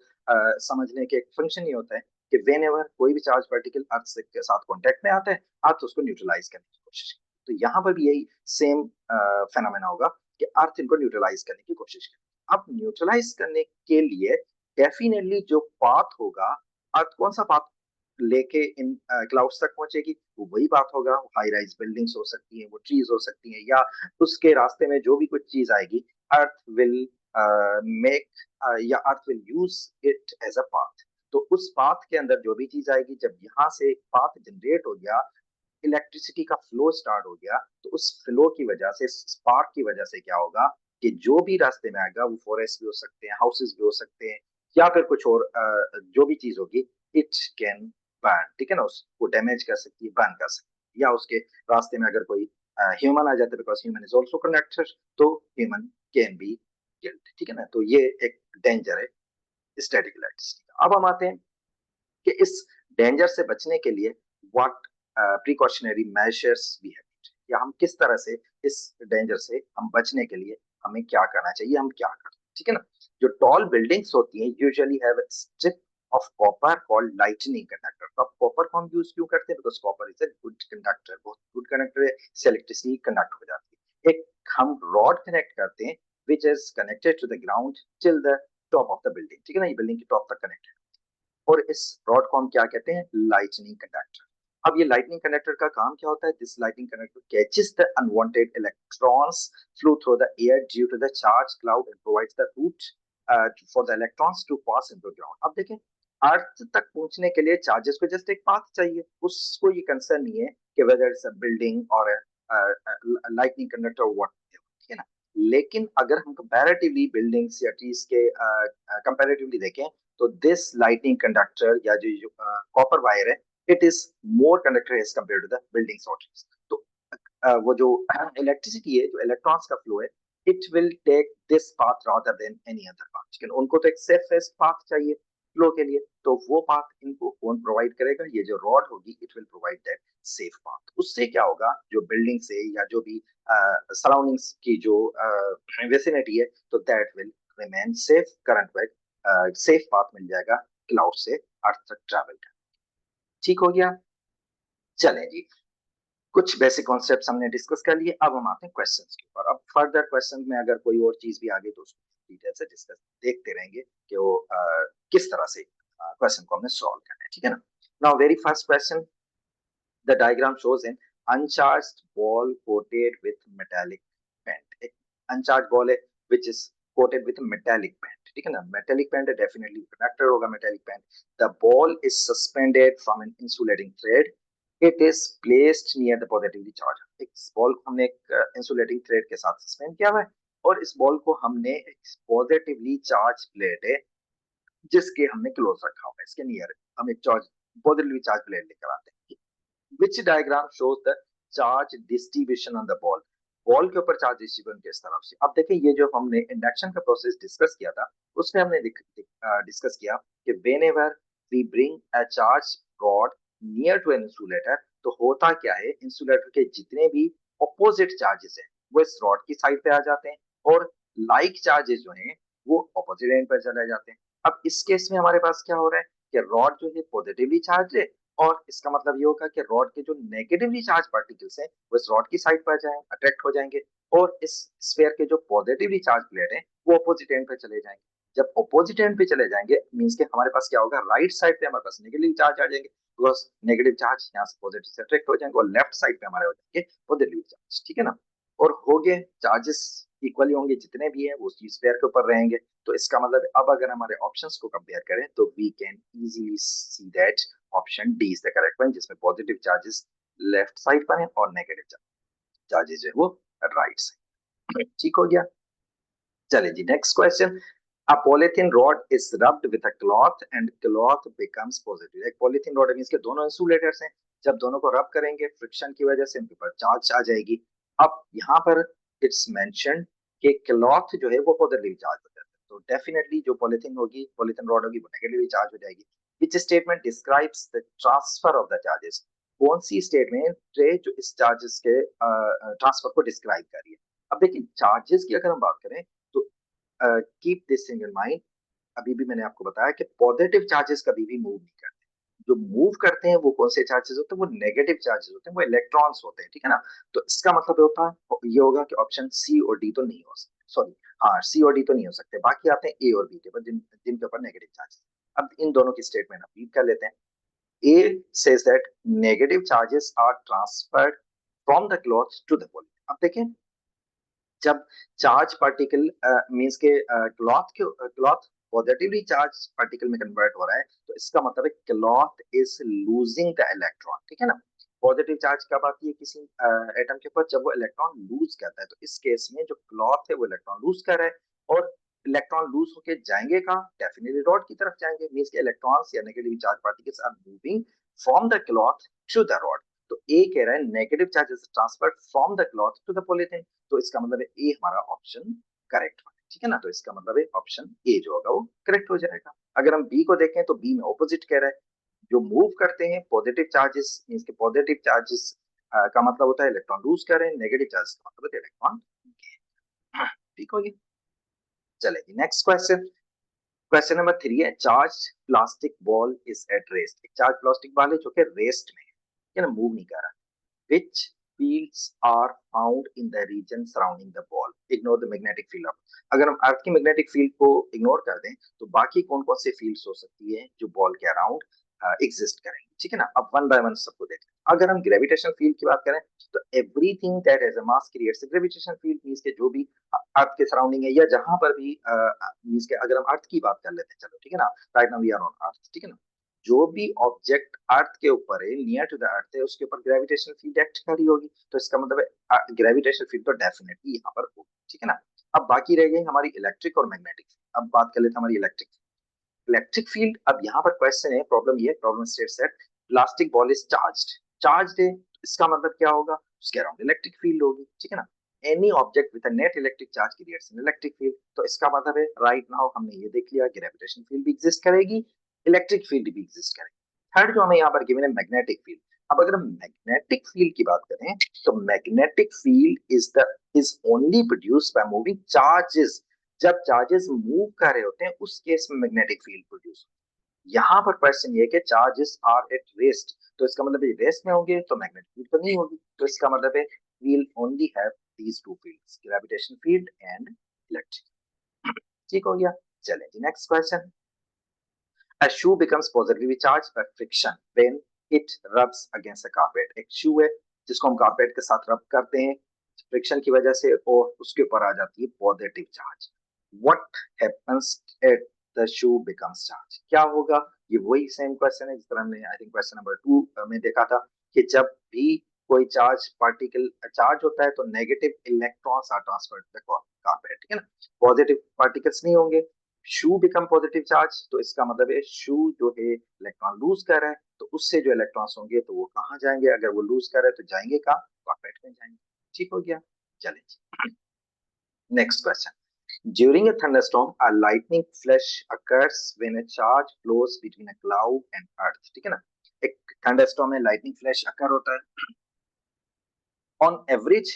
समझने के एक फंक्शन ये होता है कि वेन एवर कोई भी चार्ज पार्टिकल अर्थ के साथ कांटेक्ट में आता है अर्थ उसको न्यूट्रलाइज करने की कोशिश करती है। तो यहाँ पर भी यही सेम फेनोमेना होगा कि अर्थ इनको न्यूट्रलाइज करने की कोशिश करे। अब न्यूट्रलाइज करने के लिए डेफिनेटली जो पाथ होगा, अर्थ कौन सा पाथ लेके इन क्लाउड्स तक पहुंचेगी, वो वही बात होगा। हाई राइज बिल्डिंग्स हो सकती हैं, वो ट्रीज हो सकती हैं, या उसके रास्ते में जो भी कुछ चीज आएगी अर्थ विल मेक या earth will use it as a path. तो उस पाथ के अंदर जो भी चीज आएगी, जब यहाँ से पाथ जनरेट हो गया, इलेक्ट्रिसिटी का फ्लो स्टार्ट हो गया, तो उस फ्लो की वजह से, स्पार्क की वजह से क्या होगा कि जो भी रास्ते में आएगा, वो फॉरेस्ट भी हो सकते हैं, हाउसेस भी हो सकते हैं, या फिर कुछ और जो भी चीज होगी, इट कैन बर्न, ठीक है ना, उसको डैमेज कर सकती है, बर्न कर सकती है। या उसके रास्ते में अगर कोई ह्यूमन आ जाता है, because human is also connected, तो ह्यूमन कैन बी किल्ड, ठीक है ना। तो ये एक डेंजर है स्टैटिक इलेक्ट्रिसिटी का। अब हम आते हैं कि इस डेंजर से बचने के लिए what precautionary measures we have, या हम किस तरह से इस डेंजर से हम बचने के लिए हमें क्या करना चाहिए, हम क्या करते हैं, ठीक है ना। जो टॉल बिल्डिंग्स होती हैं usually have a strip of copper called lightning conductor. तो अब कॉपर को हम यूज क्यों करते हैं, because copper is a good conductor, बहुत गुड कंडक्टर है, इलेक्ट्रिसिटी कंडक्ट हो जाती है। एक हम रॉड कनेक्ट करते हैं which is connected to the ground till the top of the building, ठीक है ना, ये बिल्डिंग के टॉप तक कनेक्टेड, और इस रॉड को हम क्या कहते हैं, लाइटनिंग कंडक्टर। अब ये लाइटनिंग कंडक्टर का काम क्या होता है, this lightning conductor catches the unwanted electrons flow through the air due to the charge cloud and provides the route for the electrons to pass into ground. अब देखें अर्थ तक पहुंचने के लिए चार्जेस को जस्ट एक पाथ चाहिए, उसको ये कंसर्न नहीं है कि वेदर इट्स अ बिल्डिंग और लाइटनिंग कंडक्टर व्हाट, ठीक है ना। लेकिन अगर हम कंपैरेटिवली बिल्डिंग्स या ट्रीज के कंपैरेटिवली देखें तो दिस लाइटनिंग कंडक्टर या जो कॉपर वायर है, it is more conductor as compare to the buildings और ट्रीज। तो वो जो इलेक्ट्रिसिटी है, जो इलेक्ट्रॉन्स का फ्लो है, it will take this path rather than any other path. लेकिन उनको तो एक सेफेस्ट पाथ चाहिए फ्लो के लिए, तो वो पाथ इनको कौन प्रोवाइड करेगा? ये जो रॉड होगी, it will provide that safe path. उससे क्या होगा, जो बिल्डिंग से या जो भी सराउंडिंग्स की जो विसिनिटी है, तो that will remain safe, current में सेफ पाथ मिल जाएगा क्लाउड से अर्थ तक ट्रैवल कर। ठीक हो गया। चलें जी, कुछ बेसिक कॉन्सेप्ट्स हमने डिस्कस कर लिए, अब हम आते हैं क्वेश्चंस के ऊपर। अब फर्दर क्वेश्चन में अगर कोई और चीज भी आगे तो उसको डिटेल से डिस्कस देखते रहेंगे कि वो किस तरह से क्वेश्चन को हमने सॉल्व करना है, ठीक है ना। Now very first question, the diagram shows an uncharged ball coated with metallic paint. एक अनचार्ज बॉल है which is coated with metallic paint, ठीक है ना। मेटालिक पेंट है, डेफिनेटली कंडक्टर होगा metallic paint. The ball is suspended from an insulating thread, it is placed near the positively charge. इस ball को हमने एक इंसुलेटिंग थ्रेड के साथ सस्पेंड किया हुआ है, और इस बॉल को हमने एक पॉजिटिवली चार्ज प्लेट है जिसके हमने क्लोज रखा हुआ है, इसके नियर हम एक चार्ज पॉजिटिवली चार्ज प्लेट लेकर आते हैं। Which diagram shows the charge distribution on the ball. Ball के ऊपर चार्ज डिस्ट्रीब्यूशन किस तरफ से? अब देखिए, ये जो हमने इंडक्शन का प्रोसेस डिस्कस किया था, उसमें हमने डिस्कस किया कि whenever we bring a charge rod near to an insulator, तो होता क्या है, इंसुलेटर के जितने भी ऑपोजिट चार्जेस हैं वो इस रॉड की साइड पे आ जाते हैं, और लाइक चार्जेस जो हैं वो ऑपोजिट एंड पर चले जाते हैं। अब इस केस में हमारे पास क्या हो रहा है कि रॉड जो है पॉजिटिवली चार्ज है, और इसका मतलब ये होगा कि रॉड के जो नेगेटिवली चार्ज पार्टिकल्स हैं वो इस रॉड की साइड पर जाएंगे, अट्रैक्ट हो जाएंगे, और इस स्फीयर के जो पॉजिटिवली चार्ज प्लेट है वो अपोजिट एंड पे चले जाएंगे। जब अपोजिट एंड पे चले जाएंगे मींस के हमारे पास क्या होगा, राइट साइड पे हमारे पास नेगेटिव चार्ज आ जाएंगे, बिकॉज नेगेटिव चार्ज यहाँ से पॉजिटिव से अट्रैक्ट हो जाएंगे, और लेफ्ट साइड पे हमारे हो जाएंगे पॉजिटिव चार्ज, ठीक है ना। और हो गए चार्जेस इक्वली होंगे, जितने भी है वो स्फीयर के ऊपर रहेंगे। तो इसका मतलब अब अगर हमारे ऑप्शंस को कंपेयर करें तो we can easily see that option D is the correct one, जिसमें पॉजिटिव चार्जेस लेफ्ट साइड पर हैं और नेगेटिव चार्जेस जो है वो राइट साइड। ठीक हो गया। चले जी, next question, a polythene rod is rubbed with a cloth and cloth becomes positive। एक polythene rod मींस के दोनों इंसुलेटर्स हैं, जब दोनों को रब करेंगे फ्रिक्शन की वजह से उनके ऊपर चार्ज आ जाएगी। अब यहाँ पर इट्स मेंशन कि क्लॉथ जो है वो पॉजिटिवली चार्ज हो जाता है, तो डेफिनेटली जो पॉलीथीन होगी, पॉलीथीन रॉड होगी, वो नेगेटिवली चार्ज हो जाएगी। Which statement describes the transfer of the charges. कौन सी स्टेटमेंट है जो इस चार्जेस के ट्रांसफर को डिस्क्राइब कर रही है? अब देखिए, चार्जेस की अगर हम बात करें तो keep this in your mind, अभी भी मैंने आपको बताया कि पॉजिटिव चार्जेस कभी भी मूव नहीं करते। जो मूव करते हैं वो कौन से चार्जेस होते हैं? वो नेगेटिव चार्जेस होते हैं, वो इलेक्ट्रॉन्स होते हैं, ठीक है ना। तो इसका मतलब होता है ये होगा कि ऑप्शन सी और डी तो नहीं हो सकते, सॉरी, हाँ, सी और डी तो नहीं हो सकते। बाकी आते हैं ए और बी के ऊपर, जिनके ऊपर नेगेटिव चार्जेस। अब इन दोनों की स्टेटमेंट रीड कर लेते हैं। A says that negative charges are transferred from the cloth to the body. अब देखें, जब चार्ज पार्टिकल मींस के क्लॉथ पॉजिटिवली चार्ज पार्टिकल में कन्वर्ट हो रहा है, तो इसका मतलब है cloth is losing the electron, ठीक है ना। पॉजिटिव चार्ज कब आती है किसी एटम के ऊपर? जब वो इलेक्ट्रॉन लूज करता है। तो इस केस में जो क्लॉथ है वो इलेक्ट्रॉन लूज कर रहा है, और इलेक्ट्रॉन लूज होके जाएंगे कहाँ? डेफिनेटली रॉड की तरफ जाएंगे। मींस के इलेक्ट्रॉन्स या negative charge particles are moving from the cloth to the rod. तो ए कह रहा है negative charges transferred from the cloth to the polythene, तो इसका मतलब है ए हमारा ऑप्शन करेक्ट है, ठीक है ना। तो इसका मतलब है ऑप्शन ए जो होगा वो करेक्ट हो जाएगा। अगर हम बी को देखें तो बी में ऑपोजिट कह रहा है, जो मूव करते हैं पॉजिटिव चार्जेस, मींस के पॉजिटिव चार्जेस का मतलब होता है इलेक्ट्रॉन लूज कर रहे हैं, नेगेटिव चार्ज का मतलब है इलेक्ट्रॉन गेन। ठीक हो गया। चलेगी नेक्स्ट क्वेश्चन। क्वेश्चन नंबर 3 है, charge plastic ball is at rest. एक चार्ज प्लास्टिक बॉल है जो कि रेस्ट में है ना, मूव नहीं कर रहा। Which fields are found in the region surrounding the ball? Ignore the magnetic field of। अगर हम अर्थ की मैग्नेटिक फील्ड को इग्नोर कर दें तो बाकी कौन कौन से फील्ड्स हो सकती है जो बॉल के अराउंड एग्जिस्ट करेंगे, ठीक है ना। अब वन बाय वन सबको देखें। अगर हम ग्रेविटेशनल फील्ड की बात करें तो everything that has a mass creates a gravitational field, means के जो भी अर्थ के सराउंडिंग है या जहां पर भी मींस के अगर हम अर्थ की बात कर लेते हैं, चलो ठीक है ना, right now we are on earth, ठीक है ना। जो भी ऑब्जेक्ट अर्थ के ऊपर है, नियर टू द अर्थ है, उसके ऊपर ग्रेविटेशनल फील्ड एक्ट कर रही होगी, तो इसका मतलब है ग्रेविटेशनल फील्ड तो डेफिनेटली यहाँ पर होगी, ठीक है ना। अब बाकी रह गई हमारी इलेक्ट्रिक और मैग्नेटिक। अब बात कर लेते हैं हमारी इलेक्ट्रिक इलेक्ट्रिक फील्ड। अब यहाँ पर क्वेश्चन है, प्रॉब्लम ये problem states that plastic ball is charged है, इसका मतलब क्या होगा, उसके अराउंड इलेक्ट्रिक फील्ड होगी, ठीक है ना। Any object with a net electric charge creates an electric field, तो इसका मतलब है राइट नाउ हमने ये देख लिया ग्रेविटेशन फील्ड भी एग्जिस्ट करेगी, इलेक्ट्रिक फील्ड भी एग्जिस्ट करेगी। थर्ड जो हमें यहाँ पर गिवन है मैग्नेटिक फील्ड। अब अगर हम मैग्नेटिक फील्ड की बात करें तो magnetic field is only produced by moving charges. जब चार्जेस मूव कर रहे होते हैं उस केस में मैग्नेटिक फील्ड प्रोड्यूस। यहाँ पर क्वेश्चन ये कि चार्जेस आर एट रेस्ट, तो इसका मतलब है रेस्ट में होंगे तो मैग्नेटिक फील्ड तो नहीं होगी, तो इसका मतलब है we will only have these two fields, gravitation field and electric. ठीक हो गया। चलें जी next question. A shoe becomes positively charged by friction when it rubs against a carpet. एक शू है जिसको हम कारपेट के साथ रब करते हैं फ्रिक्शन की वजह से और उसके ऊपर आ जाती है positive charge. What happens at the shoe becomes charged? क्या होगा? ये वही सेम क्वेश्चन है जिस तरह हमने आई थिंक क्वेश्चन नंबर 2 में देखा था कि जब भी कोई चार्ज पार्टिकल चार्ज होता है तो negative electrons are transferred to the carpet, ठीक है ना, पॉजिटिव पार्टिकल्स नहीं होंगे। शू बिकम पॉजिटिव चार्ज, तो इसका मतलब है शू जो है इलेक्ट्रॉन लूज कर रहा है, तो उससे जो इलेक्ट्रॉन्स होंगे तो वो कहाँ जाएंगे, अगर वो लूज कर रहा है तो जाएंगे कहाँ, कारपेट में जाएंगे। ठीक हो गया। चलें next question. During a thunderstorm, a lightning flash occurs when a charge flows between a cloud and earth, ठीक है ना। एक थंडरस्टॉर्म में लाइटनिंग फ्लैश अकर होता है ऑन एवरेज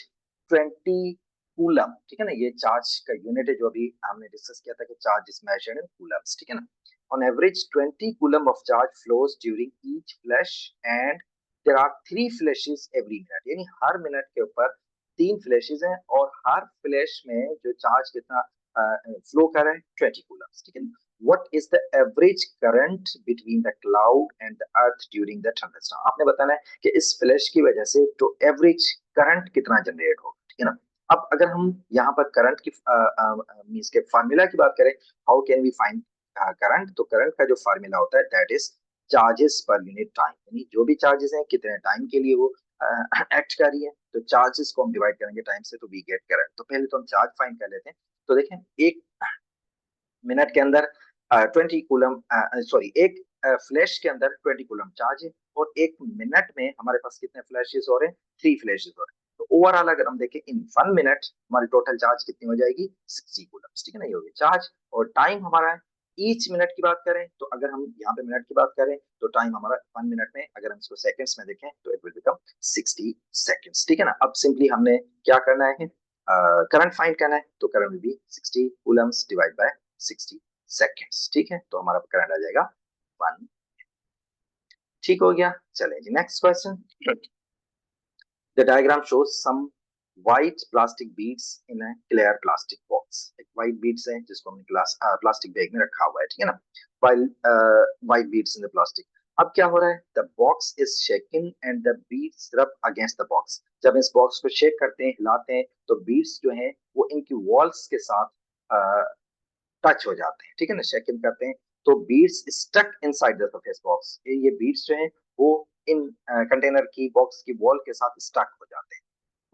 20 कूलम, ठीक है ना। ये चार्ज का यूनिट है जो अभी हमने डिस्कस किया था कि charge is measured in coulombs, ठीक है ना। On average 20 coulomb of charge flows during each flash and there are 3 flashes every minute, यानी हर मिनट के ऊपर 3 फ्लैशेस हैं और हर फ्लैश में जो चार्ज कितना फ्लो कर रहा है 20 कूलम्स, ठीक है ना। What is the average current between the cloud and the earth during the thunderstorm? आपने बताना है कि इस फ्लैश की वजह से तो एवरेज करंट कितना जनरेट होगा, ठीक है ना। अब अगर हम यहाँ पर करंट की मींस के फार्मूला की बात करें, how can we find current, तो करंट का जो फार्मूला होता है that is charges per unit time, यानी जो भी चार्जेस हैं कितने टाइम के लिए वो एक्ट कर रही है, तो चार्जेस को हम डिवाइड करेंगे टाइम से तो वी गेट करंट। तो पहले तो हम चार्ज फाइंड कर लेते हैं। तो देखें एक मिनट के अंदर 20 कूलम सॉरी एक फ्लैश के अंदर 20 कूलम चार्ज है और एक मिनट में हमारे पास कितने फ्लैशेस हो रहे हैं, 3 फ्लैशेस हो रहे हैं। तो ओवरऑल अगर हम देखें इन 1 मिनट हमारी टोटल चार्ज कितनी हो जाएगी 60 कूलम, ठीक है ना। ये हो गया चार्ज और टाइम हमारा है ईच मिनट की बात करें तो अगर हम यहाँ पे मिनट की बात करें तो टाइम हमारा 1 मिनट में अगर हम इसको सेकंड्स में देखें तो इट विल बिकम 60 सेकंड्स, ठीक है ना। अब सिंपली हमने क्या करना है, करंट फाइंड करना है, तो current will be 60 Coulomb's divide by 60 seconds, ठीक है। तो हमारा करंट आ जाएगा 1। ठीक हो गया। चलें जी next question. The diagram shows some white plastic beads in a clear plastic box. एक व्हाइट बीड्स है जिसको हमने प्लास्टिक बैग में रखा हुआ है, ठीक है ना। While white beads in the plastic. अब क्या हो रहा है, the box is shaking and the beads रब अगेंस्ट द बॉक्स। जब इस बॉक्स को शेक करते हैं हिलाते हैं तो बीड्स जो हैं वो इनकी वॉल्स के साथ टच हो जाते हैं, ठीक है ना, शेक इन करते हैं तो beads stuck inside the surface box. ये बीड्स जो हैं वो इन कंटेनर की बॉक्स की वॉल के साथ स्टक हो जाते हैं।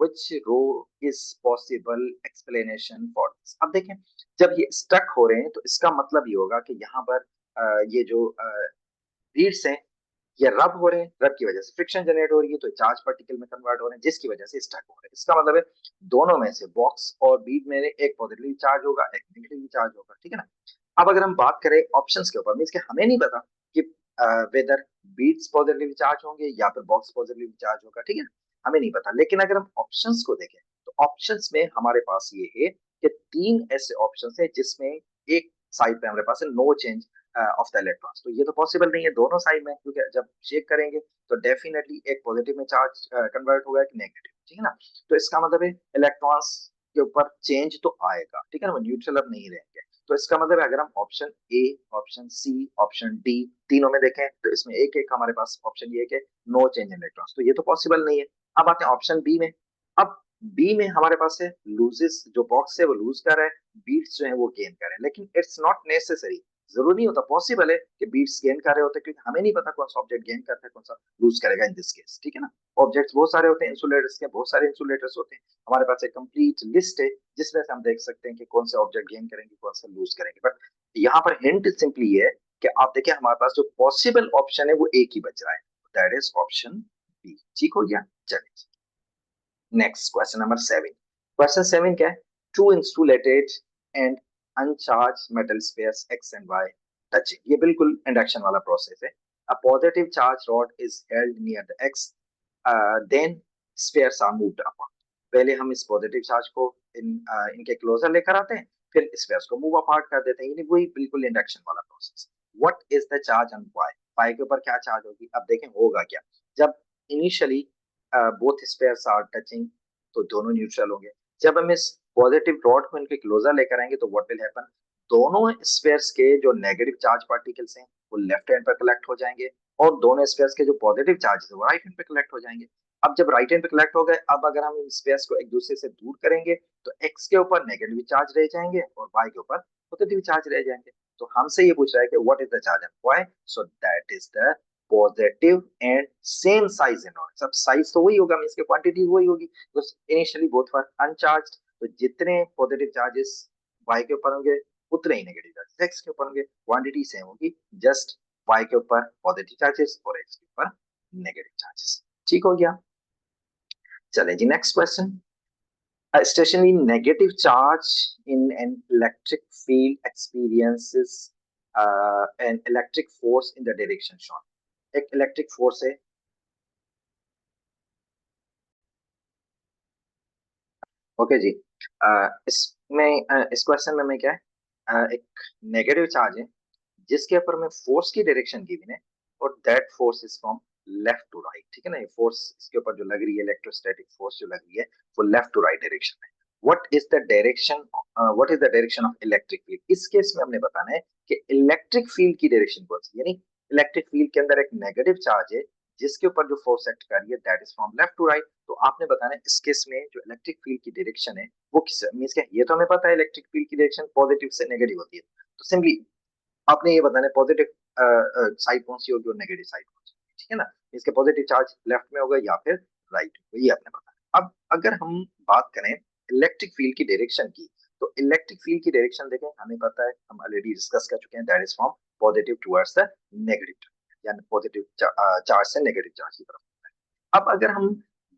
which row is possible explanation for this? अब देखें जब ये स्टक हो रहे हैं तो इसका मतलब ये होगा कि यहाँ पर ये जो बीड्स हैं ये रब हो रहे हैं, रब की वजह से फ्रिक्शन जनरेट हो रही है तो चार्ज पार्टिकल में कन्वर्ट हो रहे हैं जिसकी वजह से स्टक हो रहे हैं। इसका मतलब है दोनों में से बॉक्स और बीड में एक पॉजिटिवली चार्ज होगा एक नेगेटिवली चार्ज होगा, ठीक है ना। अब अगर हम बात करें ऑप्शंस के ऊपर, मींस कि हमें नहीं पता कि वेदर बीड्स पॉजिटिवली चार्ज होंगे या फिर बॉक्स पॉजिटिवली चार्ज होगा, ठीक है, हमें नहीं पता। लेकिन अगर हम ऑप्शंस को देखें तो ऑप्शंस में हमारे पास ये है कि 3 ऐसे ऑप्शंस है जिसमें एक साइड पे हमारे पास है no change of the electrons, तो ये तो पॉसिबल नहीं है दोनों साइड में, क्योंकि जब शेक करेंगे तो डेफिनेटली एक पॉजिटिव में चार्ज कन्वर्ट होगा एक नेगेटिव, ठीक है ना। तो इसका मतलब है इलेक्ट्रॉन्स के ऊपर चेंज तो आएगा, ठीक है ना, वो न्यूट्रल अब नहीं रहेंगे। तो इसका मतलब है अगर हम option A, option C, option D तीनों में देखें तो इसमें एक एक हमारे पास ऑप्शन ये है कि नो चेंज इन इलेक्ट्रॉन्स, तो ये तो पॉसिबल नहीं है। अब आते हैं ऑप्शन बी में। अब बी में हमारे पास है लूजेस, जो बॉक्स है वो लूज कर रहा है, बीट्स जो है वो गेन कर रहे हैं, लेकिन इट्स नॉट नेसेसरी, जरूरी नहीं होता, पॉसिबल है कि बीट्स गेन कर रहे होते हैं, क्योंकि हमें नहीं पता कौन सा ऑब्जेक्ट गेन करता है कौन सा लूज करेगा इन दिस केस, ठीक है ना। ऑब्जेक्ट्स बहुत सारे होते हैं, इंसुलेटर्स के बहुत सारे इंसुलेटर्स होते हैं, हमारे पास एक कंप्लीट लिस्ट है जिसमें से हम देख सकते हैं कि कौन से ऑब्जेक्ट गेन करेंगे कौन सा लूज करेंगे। बट यहाँ पर हिंट सिंपली ये है कि आप देखिए हमारे पास जो पॉसिबल ऑप्शन है वो एक ही बच रहा है, दैट इज ऑप्शन बी। ठीक हो गया, चलिए नेक्स्ट क्वेश्चन नंबर 7। क्वेश्चन 7 क्या है, two insulated and uncharge metal spheres X and Y touching, ये बिल्कुल इंडक्शन वाला प्रोसेस है। A positive charge rod is held near the X, then spheres are moved upon. पहले हम इस पॉजिटिव चार्ज को इनके क्लोजर लेकर आते हैं, फिर स्फीयर्स को मूव अपार्ट कर देते हैं, यानी वही बिल्कुल इंडक्शन वाला process. What is the charge on Y, Y के ऊपर क्या चार्ज होगी। अब देखें होगा क्या, जब initially both spheres are touching तो दोनों न्यूट्रल होंगे। जब हम इस पॉजिटिव रॉड को इनके क्लोजर लेकर आएंगे तो व्हाट विल हैपन, दोनों स्फीयर्स के जो नेगेटिव चार्ज पार्टिकल्स हैं वो लेफ्ट हैंड पर कलेक्ट हो जाएंगे, और दोनों स्फीयर्स के जो पॉजिटिव चार्ज है वो राइट हैंड पे कलेक्ट हो जाएंगे। अब जब राइट हैंड पे कलेक्ट हो गए, अब अगर हम इन स्फीयर्स को एक दूसरे से दूर करेंगे तो एक्स के ऊपर नेगेटिव चार्ज रह जाएंगे और वाई के ऊपर पॉजिटिव चार्ज रह जाएंगे। तो हमसे ये पूछ रहा है कि what is the charge on Y, so that is the positive and same size in all. सब साइज तो वही होगा, मींस की क्वांटिटी वही होगी, तो इनिशियली बोथ वर अनचार्ज्ड, तो जितने पॉजिटिव चार्जेस वाई के ऊपर होंगे उतने ही नेगेटिव चार्जेस एक्स के ऊपर होंगे, क्वांटिटी सेम होगी, जस्ट वाई के ऊपर पॉजिटिव चार्जेस और एक्स के ऊपर नेगेटिव चार्जेस। ठीक हो गया, चले जी next question. A stationary negative charge in an electric field experiences an electric force in the direction shown। एक इलेक्ट्रिक फोर्स है, ओके जी। इस क्वेश्चन में मैं क्या है, एक नेगेटिव चार्ज है जिसके ऊपर में फोर्स की डायरेक्शन गिवन है, और that force is from left to right, ठीक है ना। ये फोर्स इसके ऊपर जो लग रही है, इलेक्ट्रोस्टैटिक फोर्स जो लग रही है वो लेफ्ट टू राइट डायरेक्शन में। What is the direction of electric field, इस केस में हमने बताना है कि इलेक्ट्रिक फील्ड की डायरेक्शन कौन सी, यानी इलेक्ट्रिक फील्ड के अंदर एक नेगेटिव चार्ज है जिसके ऊपर जो फोर्स एक्ट कर रही है that is from left to right. तो आपने बताना है इस केस में जो इलेक्ट्रिक फील्ड की डायरेक्शन है वो किस मींस क्या, ये तो हमें पता है इलेक्ट्रिक फील्ड की डायरेक्शन पॉजिटिव से नेगेटिव होती है, तो सिंपली आपने ये बताना है पॉजिटिव साइड कौन सी होगी और नेगेटिव साइड कौन सी होगी, ठीक है ना। इसके पॉजिटिव चार्ज लेफ्ट में होगा या फिर राइट में, ये आपने बताना। अब अगर हम बात करें इलेक्ट्रिक फील्ड की डायरेक्शन की, तो इलेक्ट्रिक फील्ड की डायरेक्शन देखें, हमें पता है, हम ऑलरेडी डिस्कस कर चुके हैं, that is from positive towards the negative, यानी पॉजिटिव चार्ज से नेगेटिव चार्ज की तरफ। अब अगर हम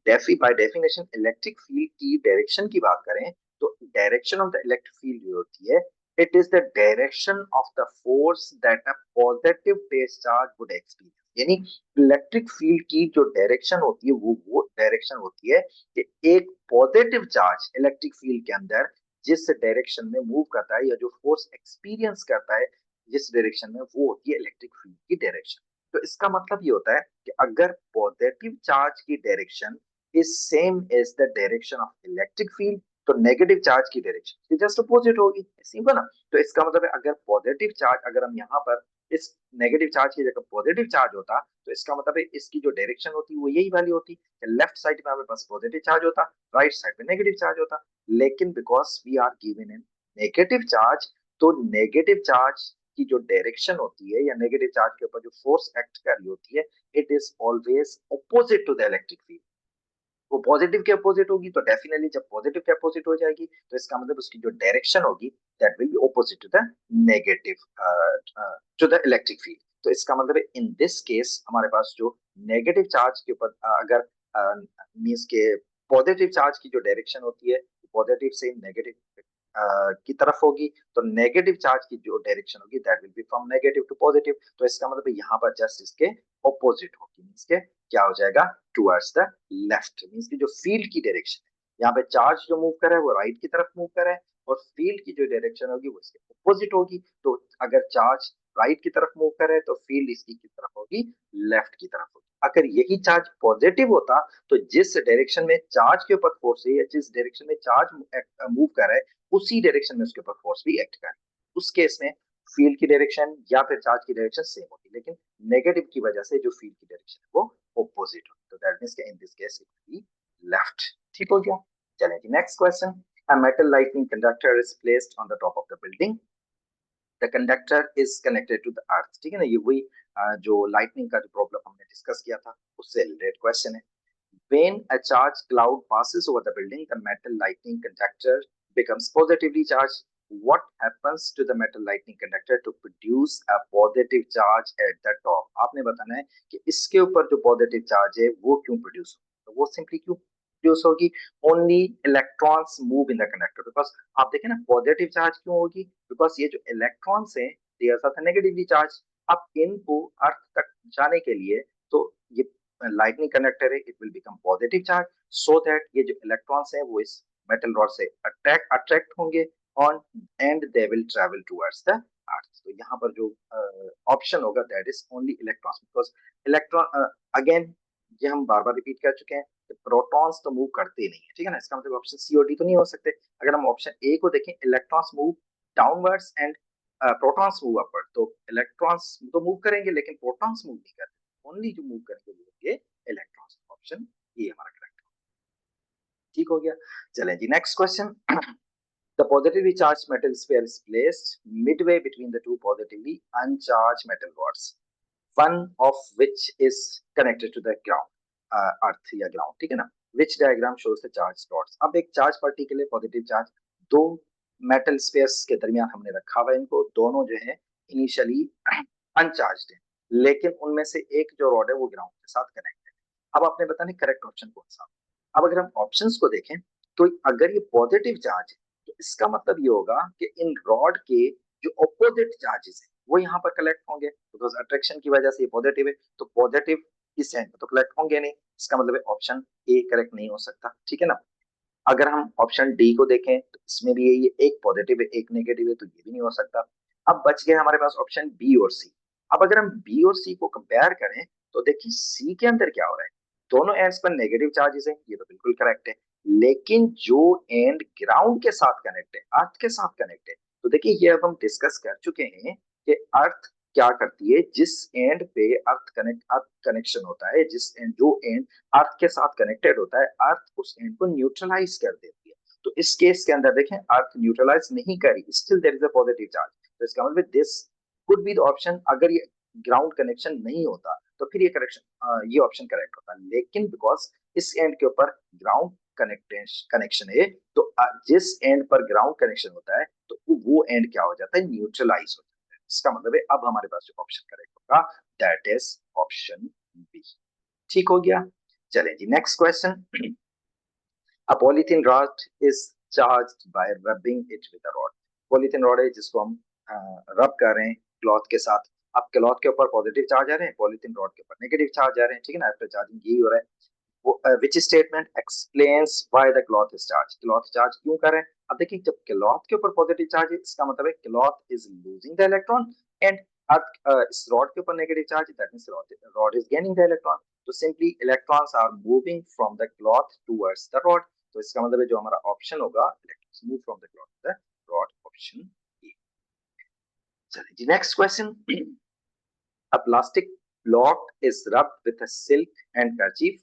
बाय डेफिनेशन इलेक्ट्रिक फील्ड की डायरेक्शन की बात करें, तो direction of the electric field जो होती है, it is the direction of the force that a positive face charge would experience. यानी इलेक्ट्रिक फील्ड की जो डायरेक्शन होती है वो डायरेक्शन होती है कि एक पॉजिटिव चार्ज इलेक्ट्रिक फील्ड के अंदर जिस डायरेक्शन में मूव करता है या जो फोर्स एक्सपीरियंस करता है जिस डायरेक्शन में, वो होती है इलेक्ट्रिक फील्ड की डायरेक्शन। तो इसका मतलब ये होता है कि अगर पॉजिटिव चार्ज की direction is same as the direction of electric field, तो नेगेटिव चार्ज की डायरेक्शन जस्ट अपोजिट होगी, सिंपल ना। तो इसका मतलब है अगर पॉजिटिव चार्ज, अगर हम यहाँ पर इस नेगेटिव चार्ज की जगह पॉजिटिव चार्ज होता, तो इसका मतलब है इसकी जो डायरेक्शन होती वो यही वाली होती कि लेफ्ट साइड में हमारे पास पॉजिटिव चार्ज होता, राइट साइड में नेगेटिव चार्ज होता। लेकिन because we are given in negative charge, तो नेगेटिव चार्ज की जो डायरेक्शन होती है या नेगेटिव चार्ज के ऊपर जो फोर्स एक्ट कर रही होती है, it is always opposite to the electric field. वो पॉजिटिव के अपोजिट होगी, तो डेफिनेटली जब पॉजिटिव के अपोजिट हो जाएगी तो इसका मतलब उसकी जो डायरेक्शन होगी that will be opposite to the negative to the electric field. तो इसका मतलब है इन दिस केस हमारे पास जो नेगेटिव चार्ज के ऊपर अगर मींस के पॉजिटिव चार्ज की जो डायरेक्शन होती है पॉजिटिव से नेगेटिव की तरफ होगी, तो नेगेटिव चार्ज की जो डायरेक्शन होगी that will be from negative to positive. तो इसका मतलब यहाँ पर जस्ट इसके ऑपोजिट होगी, मींस के क्या हो जाएगा, टुवर्ड्स द लेफ्ट, मींस की जो फील्ड की डायरेक्शन है, यहाँ पे चार्ज जो मूव कर रहा है वो राइट की तरफ मूव कर रहा है, और फील्ड की जो डायरेक्शन होगी वो इसके ऑपोजिट होगी। तो अगर चार्ज राइट की तरफ मूव कर रहा है तो फील्ड इसकी की तरफ होगी, लेफ्ट की तरफ होगी। अगर यही चार्ज पॉजिटिव होता तो जिस डायरेक्शन में चार्ज के ऊपर फोर्स है या जिस डायरेक्शन में चार्ज मूव कर रहा है उसी डायरेक्शन में उसके ऊपर फोर्स भी एक्ट करे। उस केस में फील्ड की डायरेक्शन या फिर चार्ज की डायरेक्शन सेम होगी, लेकिन नेगेटिव की वजह से जो फील्ड की डायरेक्शन है वो ऑपोजिट होगी, तो that means in this case it will be left. ठीक हो गया। चलें जी next question. A metal lightning conductor is placed on the top of the building. The conductor is connected to the earth. ठीक है ना, ये वही जो लाइटनिंग का जो प्रॉब्लम हमने डिस्कस किया था उससे रिलेटेड क्वेश्चन है। When a charged cloud passes over the building, the metal lightning conductor becomes positively charged. What happens to the metal lightning conductor to produce a positive charge at the top? आपने बताना है कि इसके ऊपर जो positive charge है वो क्यों प्रोड्यूस होगी, तो वो सिंपली क्यों प्रोड्यूस होगी, only electrons move in the conductor. Because आप देखें ना पॉजिटिव चार्ज क्यों होगी, बिकॉज ये जो इलेक्ट्रॉन्स है दे आर साथ नेगेटिवली चार्ज। अब इनको अर्थ तक जाने के लिए तो ये लाइटनिंग कंडक्टर है, it will become positive charge so that ये जो इलेक्ट्रॉन्स है वो इस मेटल रॉड से अट्रैक्ट होंगे on and they will travel towards the earth. तो यहाँ पर जो ऑप्शन होगा that is only electrons, because electron again ये हम बार बार रिपीट कर चुके हैं कि प्रोटॉन्स तो मूव करते नहीं है, ठीक है ना, इसका मतलब ऑप्शन सी और डी तो नहीं हो सकते। अगर हम ऑप्शन ए को देखें, electrons move downwards and protons move upward, तो इलेक्ट्रॉन्स तो मूव करेंगे लेकिन प्रोटॉन्स मूव नहीं करते, ओनली जो मूव करेंगे वो होंगे इलेक्ट्रॉन्स। ऑप्शन ए हमारा करेक्ट। ठीक हो गया। चलें जी next question. The positively charged metal sphere is placed midway between the two positively uncharged metal rods, one of which is connected to the ground, earth या ground, ठीक है ना। Which diagram shows the charged rods? अब एक charge particle है positive charge, दो metal spheres के दरमियान हमने रखा हुआ है इनको, दोनों जो है इनिशियली अनचार्ज्ड है, लेकिन उनमें से एक जो रॉड है वो ग्राउंड के साथ कनेक्ट है। अब आपने बताना करेक्ट ऑप्शन कौन सा। अब अगर हम ऑप्शंस को देखें तो अगर ये पॉजिटिव चार्ज है तो इसका मतलब ये होगा कि इन रॉड के जो ऑपोजिट चार्जेस है वो यहाँ पर कलेक्ट होंगे, बिकॉज अट्रैक्शन की वजह से ये पॉजिटिव है, तो पॉजिटिव इस एंड पर तो कलेक्ट होंगे नहीं, इसका मतलब है ऑप्शन ए करेक्ट नहीं हो सकता। ठीक है ना। अगर हम ऑप्शन डी को देखें तो इसमें भी ये एक पॉजिटिव है एक नेगेटिव है, तो ये भी नहीं हो सकता। अब बच गए हमारे पास ऑप्शन बी और सी। अब अगर हम बी और सी को कंपेयर करें तो देखिए सी के अंदर क्या हो रहा है, दोनों एंड्स पर नेगेटिव चार्जेस है, ये तो बिल्कुल करेक्ट है, लेकिन जो एंड ग्राउंड के साथ कनेक्ट है, अर्थ के साथ कनेक्ट है, तो देखिए ये अब हम डिस्कस कर चुके हैं कि अर्थ क्या करती है, जिस एंड पे अर्थ कनेक्शन होता है, जिस एंड जो एंड अर्थ के साथ कनेक्टेड होता है, अर्थ उस एंड को न्यूट्रलाइज कर देती है। तो इस केस के अंदर देखें अर्थ न्यूट्रलाइज नहीं करी, still there is a positive charge, तो इसका मतलब this could be the option. अगर ये ग्राउंड कनेक्शन नहीं होता तो फिर ये करेक्शन ये ऑप्शन करेक्ट होता, लेकिन बिकॉज इस एंड के ऊपर ग्राउंड कनेक्शन है, तो जिस एंड पर ग्राउंड कनेक्शन होता है तो वो एंड क्या हो जाता है, न्यूट्रलाइज हो जाता है। इसका मतलब है अब हमारे पास जो ऑप्शन करेक्ट होगा दैट इज ऑप्शन बी। ठीक हो गया। चलें जी next question. A polythene rod is charged by rubbing it with a rod. Polythene rod है जिसको हम रब कर रहे हैं क्लॉथ के साथ। अब क्लॉथ के ऊपर पॉजिटिव चार्ज आ रहे हैं, पॉलीथीन रॉड के ऊपर नेगेटिव चार्ज आ रहे हैं, ठीक है ना। आफ्टर चार्जिंग यही हो रहा है। वो which statement explains why the cloth is charge, cloth charge क्यों कर रहे हैं। अब देखिए जब क्लॉथ के ऊपर पॉजिटिव चार्ज है इसका मतलब है cloth is losing the electron and इस रॉड के ऊपर negative charge, that means rod is gaining the electron. तो simply electrons are moving from the cloth towards the rod, तो इसका मतलब है जो हमारा ऑप्शन होगा electrons move from the cloth to the rod, option A. चलिए जी next question. A plastic block is rubbed with a silk handkerchief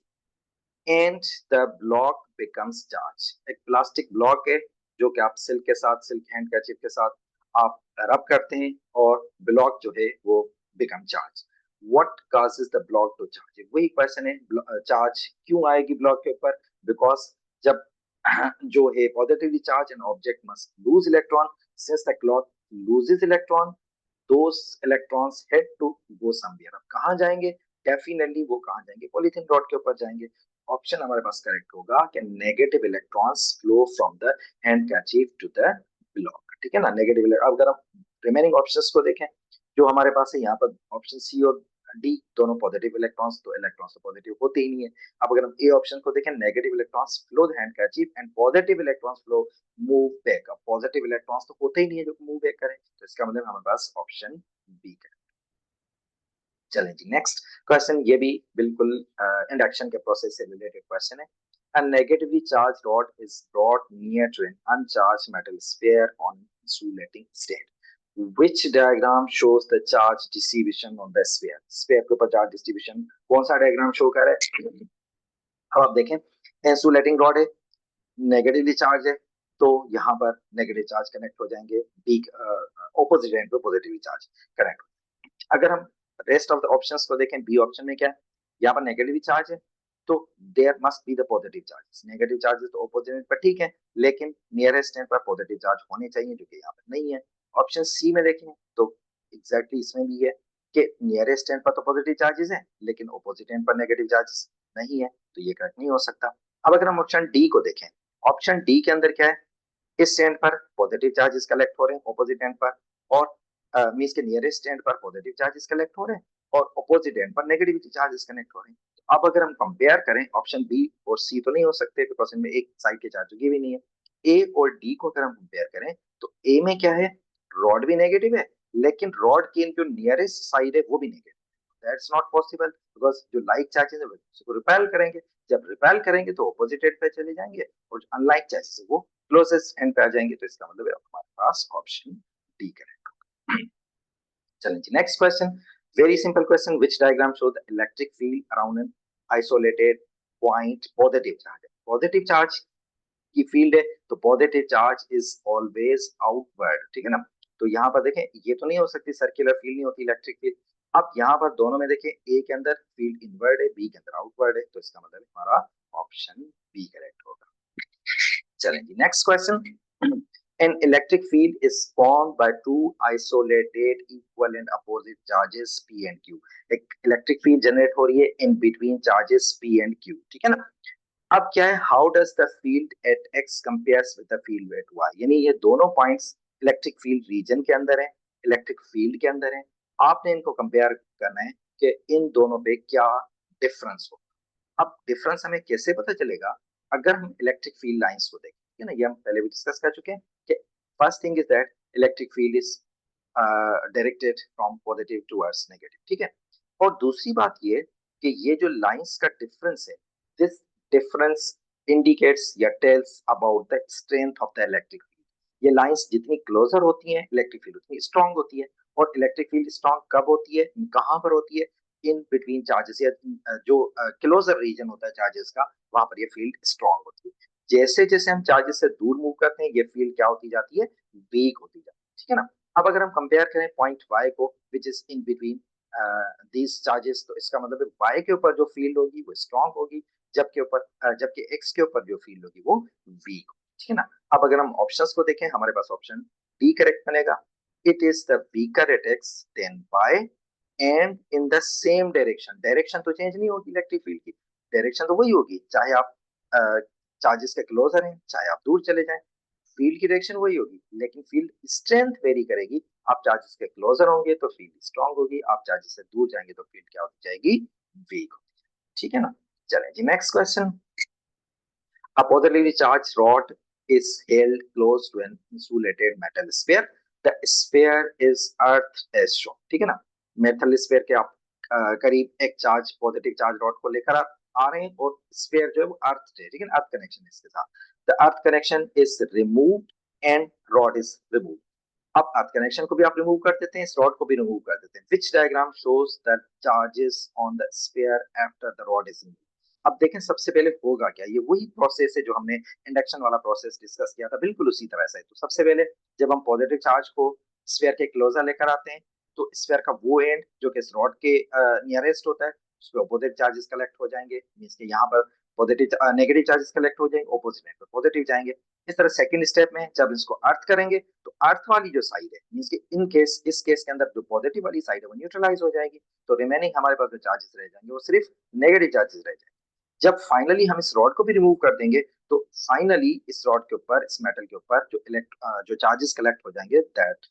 and the block becomes charged. एक प्लास्टिक ब्लॉक है जो कि आप सिल्क के साथ, सिल्क हैंडकरचीफ के साथ आप रब करते हैं और ब्लॉक जो है वो become charge. What causes the block to charge, वही क्वेश्चन है, चार्ज क्यों आएगी ब्लॉक के ऊपर, बिकॉज जब जो है positively charge an object must lose electron, since the cloth loses electron those electrons head to go somewhere। अब कहाँ जाएंगे, डेफिनेटली वो कहाँ जाएंगे, पॉलीथीन रॉड के ऊपर जाएंगे। ऑप्शन हमारे पास करेक्ट होगा कि negative electrons flow from the handkerchief to the block. ठीक है ना, नेगेटिव। अब अगर हम रिमेनिंग ऑप्शंस को देखें जो हमारे पास है यहाँ पर ऑप्शन सी और डी दोनों पॉजिटिव इलेक्ट्रॉन्स, तो इलेक्ट्रॉन्स तो पॉजिटिव होते ही नहीं है। अब अगर हम ए ऑप्शन को देखें, negative electrons flow the handkerchief and positive electrons flow move back. अब पॉजिटिव इलेक्ट्रॉन्स तो होते ही नहीं है जो मूव बैक करें, तो इसका मतलब हमारे पास ऑप्शन बी है। चलें जी नेक्स्ट क्वेश्चन, ये भी बिल्कुल इंडक्शन के प्रोसेस से रिलेटेड क्वेश्चन है। A negatively charged rod is brought near to an uncharged metal sphere on insulating state. Which diagram shows the charge distribution on the sphere, sphere के ऊपर charge distribution कौन सा diagram show कर रहा है। अब आप देखें इंसुलेटिंग रॉड है, नेगेटिवली चार्ज है, तो यहाँ पर नेगेटिव चार्ज कनेक्ट हो जाएंगे, बी ऑपोजिट एंड पे पॉजिटिवली चार्ज कनेक्ट। अगर हम रेस्ट ऑफ द ऑप्शंस को देखें, बी ऑप्शन में क्या है, यहाँ पर नेगेटिव चार्ज है, तो there must be the positive charges, negative charges तो ऑपोजिट पर ठीक है, लेकिन नियरेस्ट एंड पर पॉजिटिव चार्ज होने चाहिए, जो कि यहाँ पर नहीं है। ऑप्शन सी में देखें तो एग्जैक्टली इसमें भी है कि नियरेस्ट एंड पर तो पॉजिटिव चार्जेस है, लेकिन ऑपोजिट एंड पर नेगेटिव चार्जेस नहीं है, तो ये करेक्ट नहीं हो सकता। अब अगर हम ऑप्शन डी को देखें, ऑप्शन डी के अंदर क्या है, इस एंड पर पॉजिटिव चार्जेस कलेक्ट हो रहे हैं ऑपोजिट एंड पर, और मींस के नियरेस्ट एंड पर पॉजिटिव चार्जेस कलेक्ट हो रहे हैं और ऑपोजिट एंड पर नेगेटिविटी चार्जेस कनेक्ट हो रहे हैं। तो अब अगर हम कंपेयर करें, ऑप्शन बी और सी तो नहीं हो सकते बिकॉज इनमें एक साइड के चार्ज भी नहीं है। ए और डी को अगर हम कंपेयर करें तो ए में क्या है, रॉड भी नेगेटिव है, लेकिन रॉड की जो नियरेस्ट साइड है वो भी negative, that's not possible because जो लाइक चार्जेस है उसको रिपेल करेंगे, जब रिपेल करेंगे तो ऑपोजिट एंड पे चले जाएंगे, और जो अनलाइक चार्जेस है वो क्लोजेस्ट एंड पे आ जाएंगे, तो इसका मतलब है हमारे पास ऑप्शन डी करेक्ट होगा। चलें जी, next question, very simple question, which diagram show the electric field around an isolated point positive charge है, पॉजिटिव चार्ज की फील्ड है तो positive charge is always outward, ठीक है ना। तो यहाँ पर देखें ये तो नहीं हो सकती, सर्कुलर फील्ड नहीं होती इलेक्ट्रिक फील्ड। अब यहाँ पर दोनों में देखें, ए के अंदर फील्ड इनवर्ड है, बी के अंदर आउटवर्ड है, तो इसका मतलब हमारा ऑप्शन बी करेक्ट होगा। चलेंगे next question, an electric field is formed by two isolated equal and opposite charges p and q, एक इलेक्ट्रिक फील्ड जनरेट हो रही है in between charges p and q, ठीक है ना। अब क्या है, how does the field at x compares with the field at y, यानी ये दोनों पॉइंट्स इलेक्ट्रिक फील्ड रीजन के अंदर है, इलेक्ट्रिक फील्ड के अंदर है, आपने इनको कंपेयर करना है कि इन दोनों पे क्या डिफरेंस हो। अब डिफरेंस हमें कैसे पता चलेगा, अगर हम इलेक्ट्रिक फील्ड लाइंस को देखें, है ना, ये हम पहले भी डिस्कस कर चुके हैं कि first thing is that electric field is directed from positive towards negative, ठीक है। और दूसरी बात ये कि ये जो लाइंस का डिफरेंस है, दिस डिफरेंस इंडिकेट्स या tells about the strength of the electric field. ये लाइंस जितनी क्लोजर होती हैं इलेक्ट्रिक फील्ड उतनी स्ट्रांग होती है, और इलेक्ट्रिक फील्ड स्ट्रांग कब होती है, कहां पर होती है, इन बिटवीन चार्जेस, या जो क्लोजर रीजन होता है चार्जेस का, वहां पर ये फील्ड स्ट्रांग होती है। जैसे जैसे हम चार्जेस से दूर मूव करते हैं, ये फील्ड क्या होती जाती है, वीक होती जाती है, ठीक है ना। अब अगर हम कंपेयर करें पॉइंट वाई को which is in between these charges, तो इसका मतलब है वाई के ऊपर जो फील्ड होगी वो स्ट्रांग होगी, जबकि एक्स के ऊपर जो फील्ड होगी वो वीक होगी, ठीक है ना। अब अगर हम ऑप्शंस को देखें, हमारे पास ऑप्शन डी करेक्ट बनेगा, it is the weaker at X than Y and in the same direction, direction तो चेंज नहीं होगी इलेक्ट्रिक फील्ड की, डायरेक्शन तो वही होगी, चाहे आप चार्जेस के क्लोजर हैं चाहे आप दूर चले जाएं, फील्ड की डायरेक्शन वही होगी, लेकिन फील्ड स्ट्रेंथ वेरी करेगी, आप चार्जेस के क्लोजर होंगे तो फील्ड स्ट्रांग होगी, आप चार्जेस से दूर जाएंगे तो फील्ड क्या होती जाएगी, वीक होती जाएगी, ठीक है ना। चलें जी next question, a positively charged rod is held close to an insulated metal sphere. The sphere is earth as shown. ठीक है ना, मेटल स्फीयर के आप करीब एक चार्ज पॉजिटिव चार्ज रॉड को लेकर आ रहे हैं, और स्फीयर जो है वो अर्थ है, ठीक है ना, अर्थ कनेक्शन इसके साथ। The earth connection is removed and rod is removed. अब अर्थ कनेक्शन को भी आप रिमूव कर देते हैं, इस रॉड को भी रिमूव कर देते हैं। Which diagram shows the charges on the sphere after the rod is remove. अब देखें सबसे पहले होगा क्या, ये वही प्रोसेस है जो हमने इंडक्शन वाला प्रोसेस डिस्कस किया था, बिल्कुल उसी तरह से। तो सबसे पहले जब हम पॉजिटिव चार्ज को स्फीयर के क्लोजर लेकर आते हैं, तो स्फीयर का वो एंड जो कि इस रॉड के नियरेस्ट होता है, उस पर ऑपोजिट चार्जेस कलेक्ट हो जाएंगे, मींस के यहाँ पर पॉजिटिव नेगेटिव चार्जेस कलेक्ट हो जाएंगे, ऑपोजिट एंड पर पॉजिटिव जाएंगे। इस तरह सेकंड स्टेप में जब इसको अर्थ करेंगे, तो अर्थ वाली जो साइड है, मींस के इन केस इस केस के अंदर जो पॉजिटिव वाली साइड है वो न्यूट्रलाइज हो जाएगी, तो रिमेनिंग हमारे पास जो चार्जेस रह जाएंगे वो सिर्फ नेगेटिव चार्जेस रह जाएंगे। जब फाइनली हम इस रॉड को भी रिमूव कर देंगे, तो फाइनली इस रॉड के ऊपर, इस मेटल के ऊपर जो चार्जेस कलेक्ट हो जाएंगे, that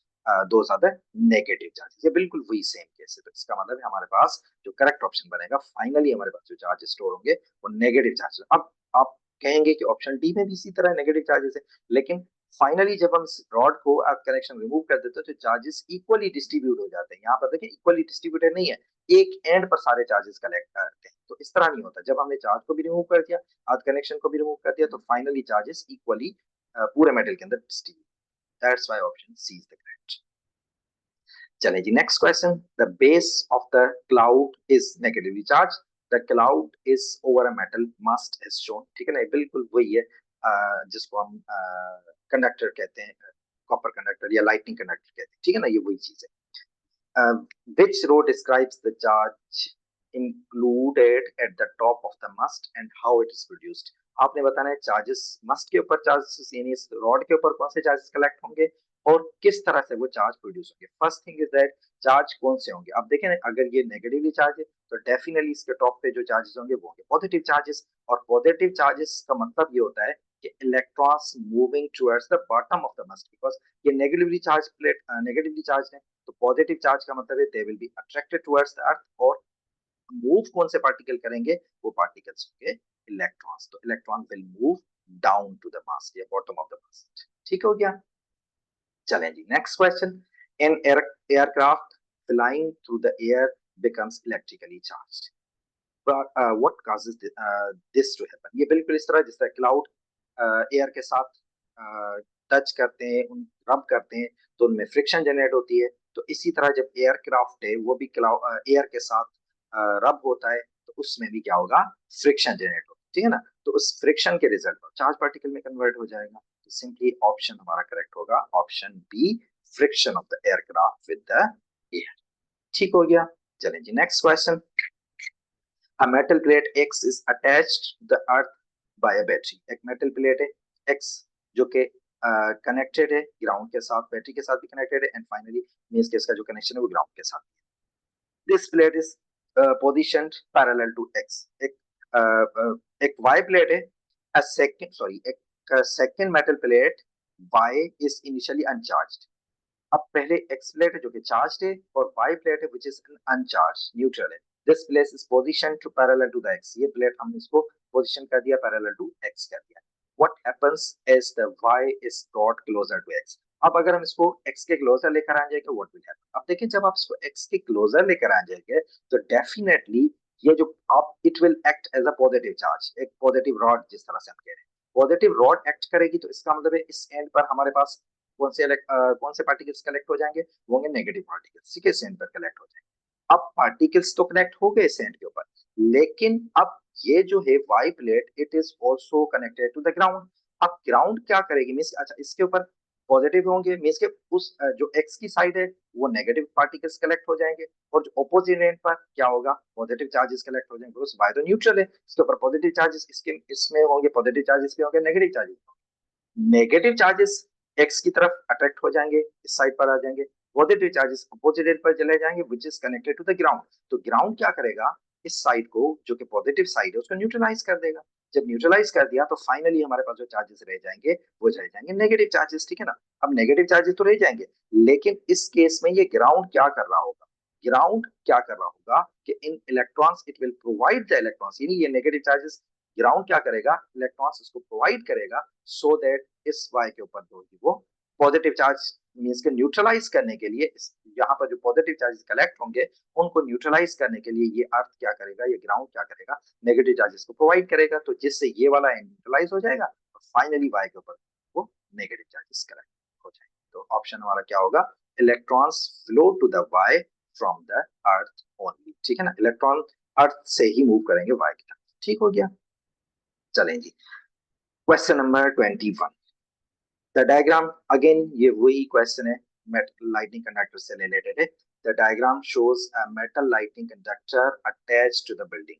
those are the negative charges. ये बिल्कुल वही सेम केस है, तो इसका मतलब है हमारे पास जो करेक्ट ऑप्शन बनेगा, फाइनली हमारे पास जो चार्जेस स्टोर होंगे वो नेगेटिव चार्जेस। अब आप कहेंगे कि ऑप्शन डी में भी इसी तरह नेगेटिव चार्जेस है, लेकिन फाइनली जब हम रॉड को कनेक्शन रिमूव कर देते हैं तो चार्जेस इक्वली डिस्ट्रीब्यूट हो जाते हैं। यहाँ पर देखिए इक्वली डिस्ट्रीब्यूटेड नहीं है, एक एंड पर सारे चार्जेस कलेक्ट करते हैं, तो इस तरह नहीं होता। जब हमने चार्ज को भी रिमूव कर दिया, अर्थ कनेक्शन को भी रिमूव कर दिया, तो फाइनली चार्जेस इक्वली पूरे मेटल के अंदर distribute. That's why option C is the correct. चले जी next question, the base of the cloud is negatively charge, the cloud is over a metal mast is shown. ठीक है ना, बिल्कुल वही है जिसको हम कंडक्टर कहते हैं, कॉपर कंडक्टर या लाइटनिंग कंडक्टर कहते हैं। ठीक है ना, ये वही चीज है। Which row describes the charge included at the top of the mast and how it is produced? आपने बताना है चार्जेस मस्ट के ऊपर चार्जेस यानी इस रॉड के ऊपर कौन से चार्जेस कलेक्ट होंगे और किस तरह से वो चार्ज प्रोड्यूस होंगे। First thing is that charge कौन से होंगे। अब देखें अगर ये नेगेटिवली चार्ज है तो डेफिनेटली इसके टॉप पे जो चार्जेस होंगे वो होंगे पॉजिटिव चार्जेस, और पॉजिटिव चार्जेस का मतलब ये होता है कि electrons moving towards the bottom of the mast, because ये negatively charge plate negatively charge है तो पॉजिटिव चार्ज का मतलब है they will be attracted towards the earth, और मूव कौन से पार्टिकल करेंगे, वो पार्टिकल्स होंगे इलेक्ट्रॉन्स। तो electron will move down to the mass या बॉटम ऑफ द मास। ठीक हो गया, चलें जी next question, in aircraft flying through the air becomes electrically charged, what causes this to happen. ये बिल्कुल इस तरह जिस तरह क्लाउड एयर के साथ टच करते हैं, उन रब करते हैं तो उनमें फ्रिक्शन जनरेट होती है। तो इसी तरह जब एयरक्राफ्ट है वो भी एयर के साथ रब होता है तो उसमें भी क्या होगा, फ्रिक्शन जनरेट होगा। ठीक है ना, तो उस फ्रिक्शन के रिजल्ट पर चार्ज पार्टिकल में कन्वर्ट हो जाएगा। तो सिंपली ऑप्शन हमारा करेक्ट होगा, option B, friction of the aircraft with the air. ठीक हो गया, चलें जी next question, a metal plate X is attached to the earth by a battery। एक मेटल प्लेट है X जो कि कनेक्टेड है ग्राउंड के साथ, बैटरी के साथ भी कनेक्टेड है, एंड फाइनली मींस के इसका जो कनेक्शन है वो ग्राउंड के साथ। This plate is positioned parallel to X। एक Y प्लेट है, a second sorry एक second metal plate Y is initially uncharged। अब पहले X प्लेट है जो कि चार्ज है और Y प्लेट है विच इज अनचार्ज न्यूट्रल है। This place is position to parallel to the X, ये प्लेट हमने इसको पोजीशन कर दिया पैरेलल टू X कर दिया। What happens as the Y is brought closer to X। अब अगर हम इसको X के क्लोजर लेकर आ जाएंगे व्हाट विल हैपन। अब देखिए जब आप इसको X के क्लोजर लेकर आ जाएंगे तो डेफिनेटली ये जो आप it will act as a positive charge, एक पॉजिटिव रॉड जिस तरह से हम कह रहे हैं पॉजिटिव रॉड एक्ट करेगी, तो इसका मतलब है इस एंड पर हमारे पास कौन से पार्टिकल्स कलेक्ट हो जाएंगे, वो होंगे नेगेटिव पार्टिकल्स। ठीक है, सेंड पर कलेक्ट हो जाएंगे। अब पार्टिकल्स तो कनेक्ट हो गए सेंड के ऊपर, लेकिन अब ये जो है Y plate it is also connected to the ground. अब ग्राउंड क्या करेगी मीन्स, अच्छा इसके ऊपर पॉजिटिव होंगे मीन्स के उस जो एक्स की साइड है वो नेगेटिव पार्टिकल्स कलेक्ट हो जाएंगे, और जो ऑपोजिट एंड पर क्या होगा, पॉजिटिव चार्जेस कलेक्ट हो जाएंगे। बिकॉज बाय तो न्यूट्रल है, इसके ऊपर पॉजिटिव चार्जेस इसके इसमें होंगे, पॉजिटिव चार्जेस पे होंगे, negative charges. Negative charges x की तरफ अट्रैक्ट हो जाएंगे, इस साइड पर आ जाएंगे, पॉजिटिव चार्जेस अपोजिट एंड पर चले जाएंगे which is connected to the ground. तो ग्राउंड क्या करेगा, इस साइड को जो कि पॉजिटिव साइड है उसको न्यूट्रलाइज कर देगा। जब न्यूट्रलाइज कर दिया तो फाइनली हमारे पास जो चार्जेस रह जाएंगे वो रह जाएंगे नेगेटिव चार्जेस। ठीक है ना, अब नेगेटिव चार्जेस तो रह जाएंगे, लेकिन इस केस में ये ग्राउंड क्या कर रहा होगा, ग्राउंड क्या कर रहा होगा कि इन electrons it will provide the electrons, यानी ये नेगेटिव चार्जेस ग्राउंड क्या करेगा, इलेक्ट्रॉन्स उसको प्रोवाइड करेगा सो दैट इस वाई के ऊपर जो वो पॉजिटिव चार्ज मींस के न्यूट्रलाइज करने के लिए यहाँ पर जो पॉजिटिव चार्जेस कलेक्ट होंगे उनको न्यूट्रलाइज करने के लिए ये अर्थ क्या करेगा, ये ग्राउंड क्या करेगा, नेगेटिव चार्जेस को प्रोवाइड करेगा। तो जिससे ये वाला न्यूट्रलाइज हो जाएगा और फाइनली वाई के ऊपर वो नेगेटिव चार्जेस कलेक्ट हो जाएंगे। तो ऑप्शन हमारा क्या होगा, electrons flow to the Y from the earth only. ठीक है ना, इलेक्ट्रॉन अर्थ से ही मूव करेंगे वाई की तरफ। ठीक हो गया, चलें जी question number 21, the diagram again ये वही क्वेश्चन है, मेटल लाइटनिंग कंडक्टर से रिलेटेड है। The diagram shows a metal lightning conductor attached to the building.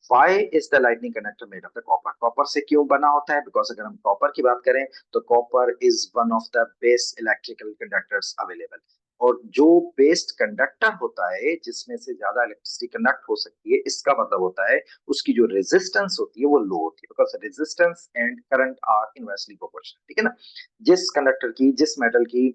Why is the lightning conductor made of the copper. Copper से क्यों बना होता है, बिकॉज अगर हम कॉपर की बात करें तो copper is one of the best electrical conductors available, और जो बेस्ट कंडक्टर होता है जिसमें से ज्यादा इलेक्ट्रिसिटी कंडक्ट हो सकती है, इसका मतलब होता है उसकी जो रेजिस्टेंस होती है वो लो होती है, because resistance and current are inversely proportional. ठीक है ना, जिस कंडक्टर की जिस मेटल की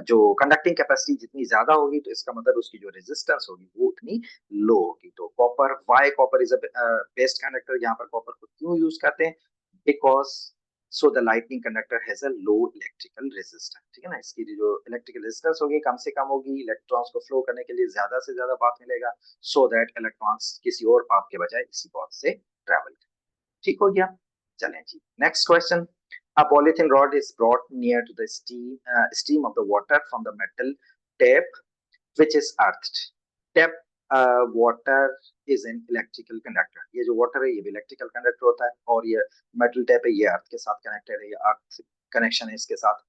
जो कंडक्टिंग कैपेसिटी जितनी ज्यादा होगी तो इसका मतलब उसकी जो रेजिस्टेंस होगी वो उतनी लो होगी। तो copper, Y copper is a best conductor, यहाँ पर कॉपर को क्यों यूज करते हैं, because so the lightning conductor has a low electrical resistance. ठीक है ना, इसकी जो इलेक्ट्रिकल रेजिस्टेंस होगी कम से कम होगी, इलेक्ट्रॉन्स को फ्लो करने के लिए ज्यादा से ज्यादा पाथ मिलेगा, सो दैट इलेक्ट्रॉन्स किसी और पाथ के बजाय इसी पाथ से ट्रेवल करें। ठीक हो गया, चलें जी next question, a polythene rod is brought near to the steam of the water from the metal tap which is earthed. Tap water is an electrical conductor. ये जो water है ये भी electrical conductor होता है, और ये metal tap है ये earth के साथ connected है, ये earth connection है इसके साथ.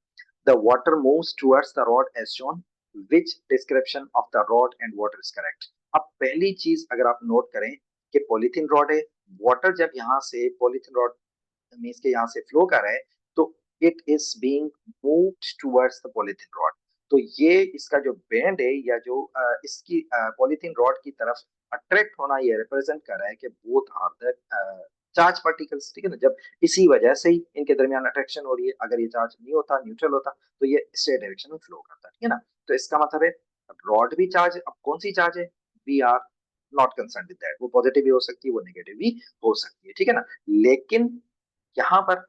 The water moves towards the rod as shown. Which description of the rod and water is correct? अब पहली चीज अगर आप नोट करें कि पॉलीथीन रॉड है, वाटर जब यहाँ से पॉलीथीन रॉड मीन्स के यहाँ से फ्लो कर रहा है, तो it is being moved towards the polythene rod. तो ये इसका जो बैंड है या जो इसकी पॉलीथीन रॉड की तरफ अट्रैक्ट होना ये रिप्रेजेंट कर रहा है कि both are the charge particles. ठीक है ना, जब इसी वजह से ही इनके दरमियान अट्रैक्शन हो रही है. अगर ये चार्ज नहीं होता, न्यूट्रल होता, तो ये स्ट्रेट डायरेक्शन में फ्लो करता. ठीक है ना, तो इसका मतलब है रॉड भी चार्ज. अब कौन सी चार्ज है, we are not concern with that. वो पॉजिटिव भी हो सकती है, वो नेगेटिव भी हो सकती है. ठीक है ना, लेकिन यहाँ पर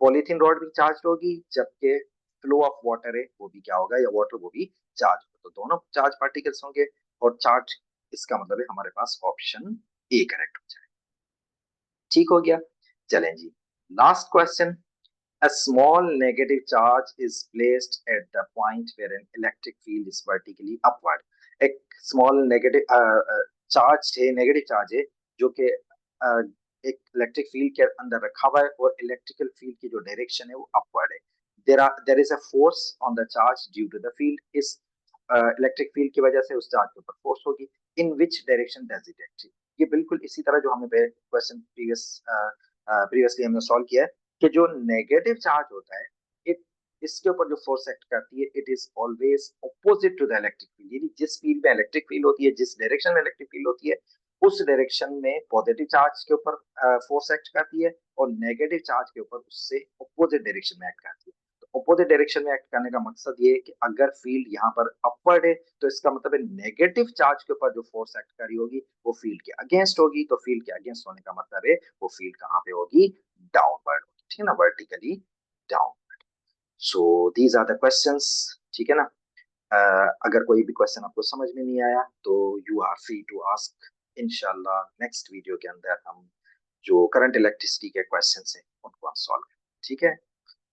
पॉलीथीन रॉड भी चार्ज होगी, जबकि फ्लो ऑफ वाटर है वो भी क्या होगा, या वाटर वो भी चार्ज होगा. तो दोनों चार्ज पार्टिकल्स होंगे और चार्ज. इसका मतलब है हमारे पास ऑप्शन ए करेक्ट हो जाए. ठीक हो गया. चलें जी, last question. A small negative charge is placed at the point where an electric field is vertically upward. एक small negative charge है, negative charge है, जो कि एक इलेक्ट्रिक फील्ड के अंदर रखा हुआ है, और इलेक्ट्रिकल फील्ड की जो डायरेक्शन है वो अपवर्ड है. there is a force on the charge due to the field. इस इलेक्ट्रिक फील्ड की वजह से उस चार्ज के ऊपर फोर्स होगी. In which direction does it act? ये बिल्कुल इसी तरह जो हमने क्वेश्चन प्रीवियसली हमने सॉल्व किया है कि जो नेगेटिव चार्ज होता है, इट इसके ऊपर जो फोर्स एक्ट करती है, it is always opposite to the electric field. यानी जिस फील्ड में इलेक्ट्रिक फील्ड होती है, जिस डायरेक्शन में इलेक्ट्रिक फील्ड होती है, उस डायरेक्शन में पॉजिटिव चार्ज के ऊपर फोर्स एक्ट करती है, और नेगेटिव चार्ज के ऊपर उससे ऑपोजिट डायरेक्शन में एक्ट करती है. तो ऑपोजिट डायरेक्शन में एक्ट करने का मकसद ये है कि अगर फील्ड यहाँ पर अपवर्ड है, तो इसका मतलब है नेगेटिव चार्ज के ऊपर जो फोर्स एक्ट करी होगी वो फील्ड के अगेंस्ट होगी. तो फील्ड के अगेंस्ट होने का मतलब है वो फील्ड कहाँ पे होगी, डाउनवर्ड. ठीक है ना, vertically downward. So these are the questions. ठीक है ना, अगर कोई भी क्वेश्चन आपको समझ में नहीं आया तो you are free to ask. इंशाल्लाह नेक्स्ट वीडियो के अंदर हम जो करंट इलेक्ट्रिसिटी के क्वेश्चंस हैं उनको हम सॉल्व करें. ठीक है,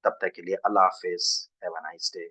तब तक के लिए अल्लाह हाफिज, हैव अ नाइस डे.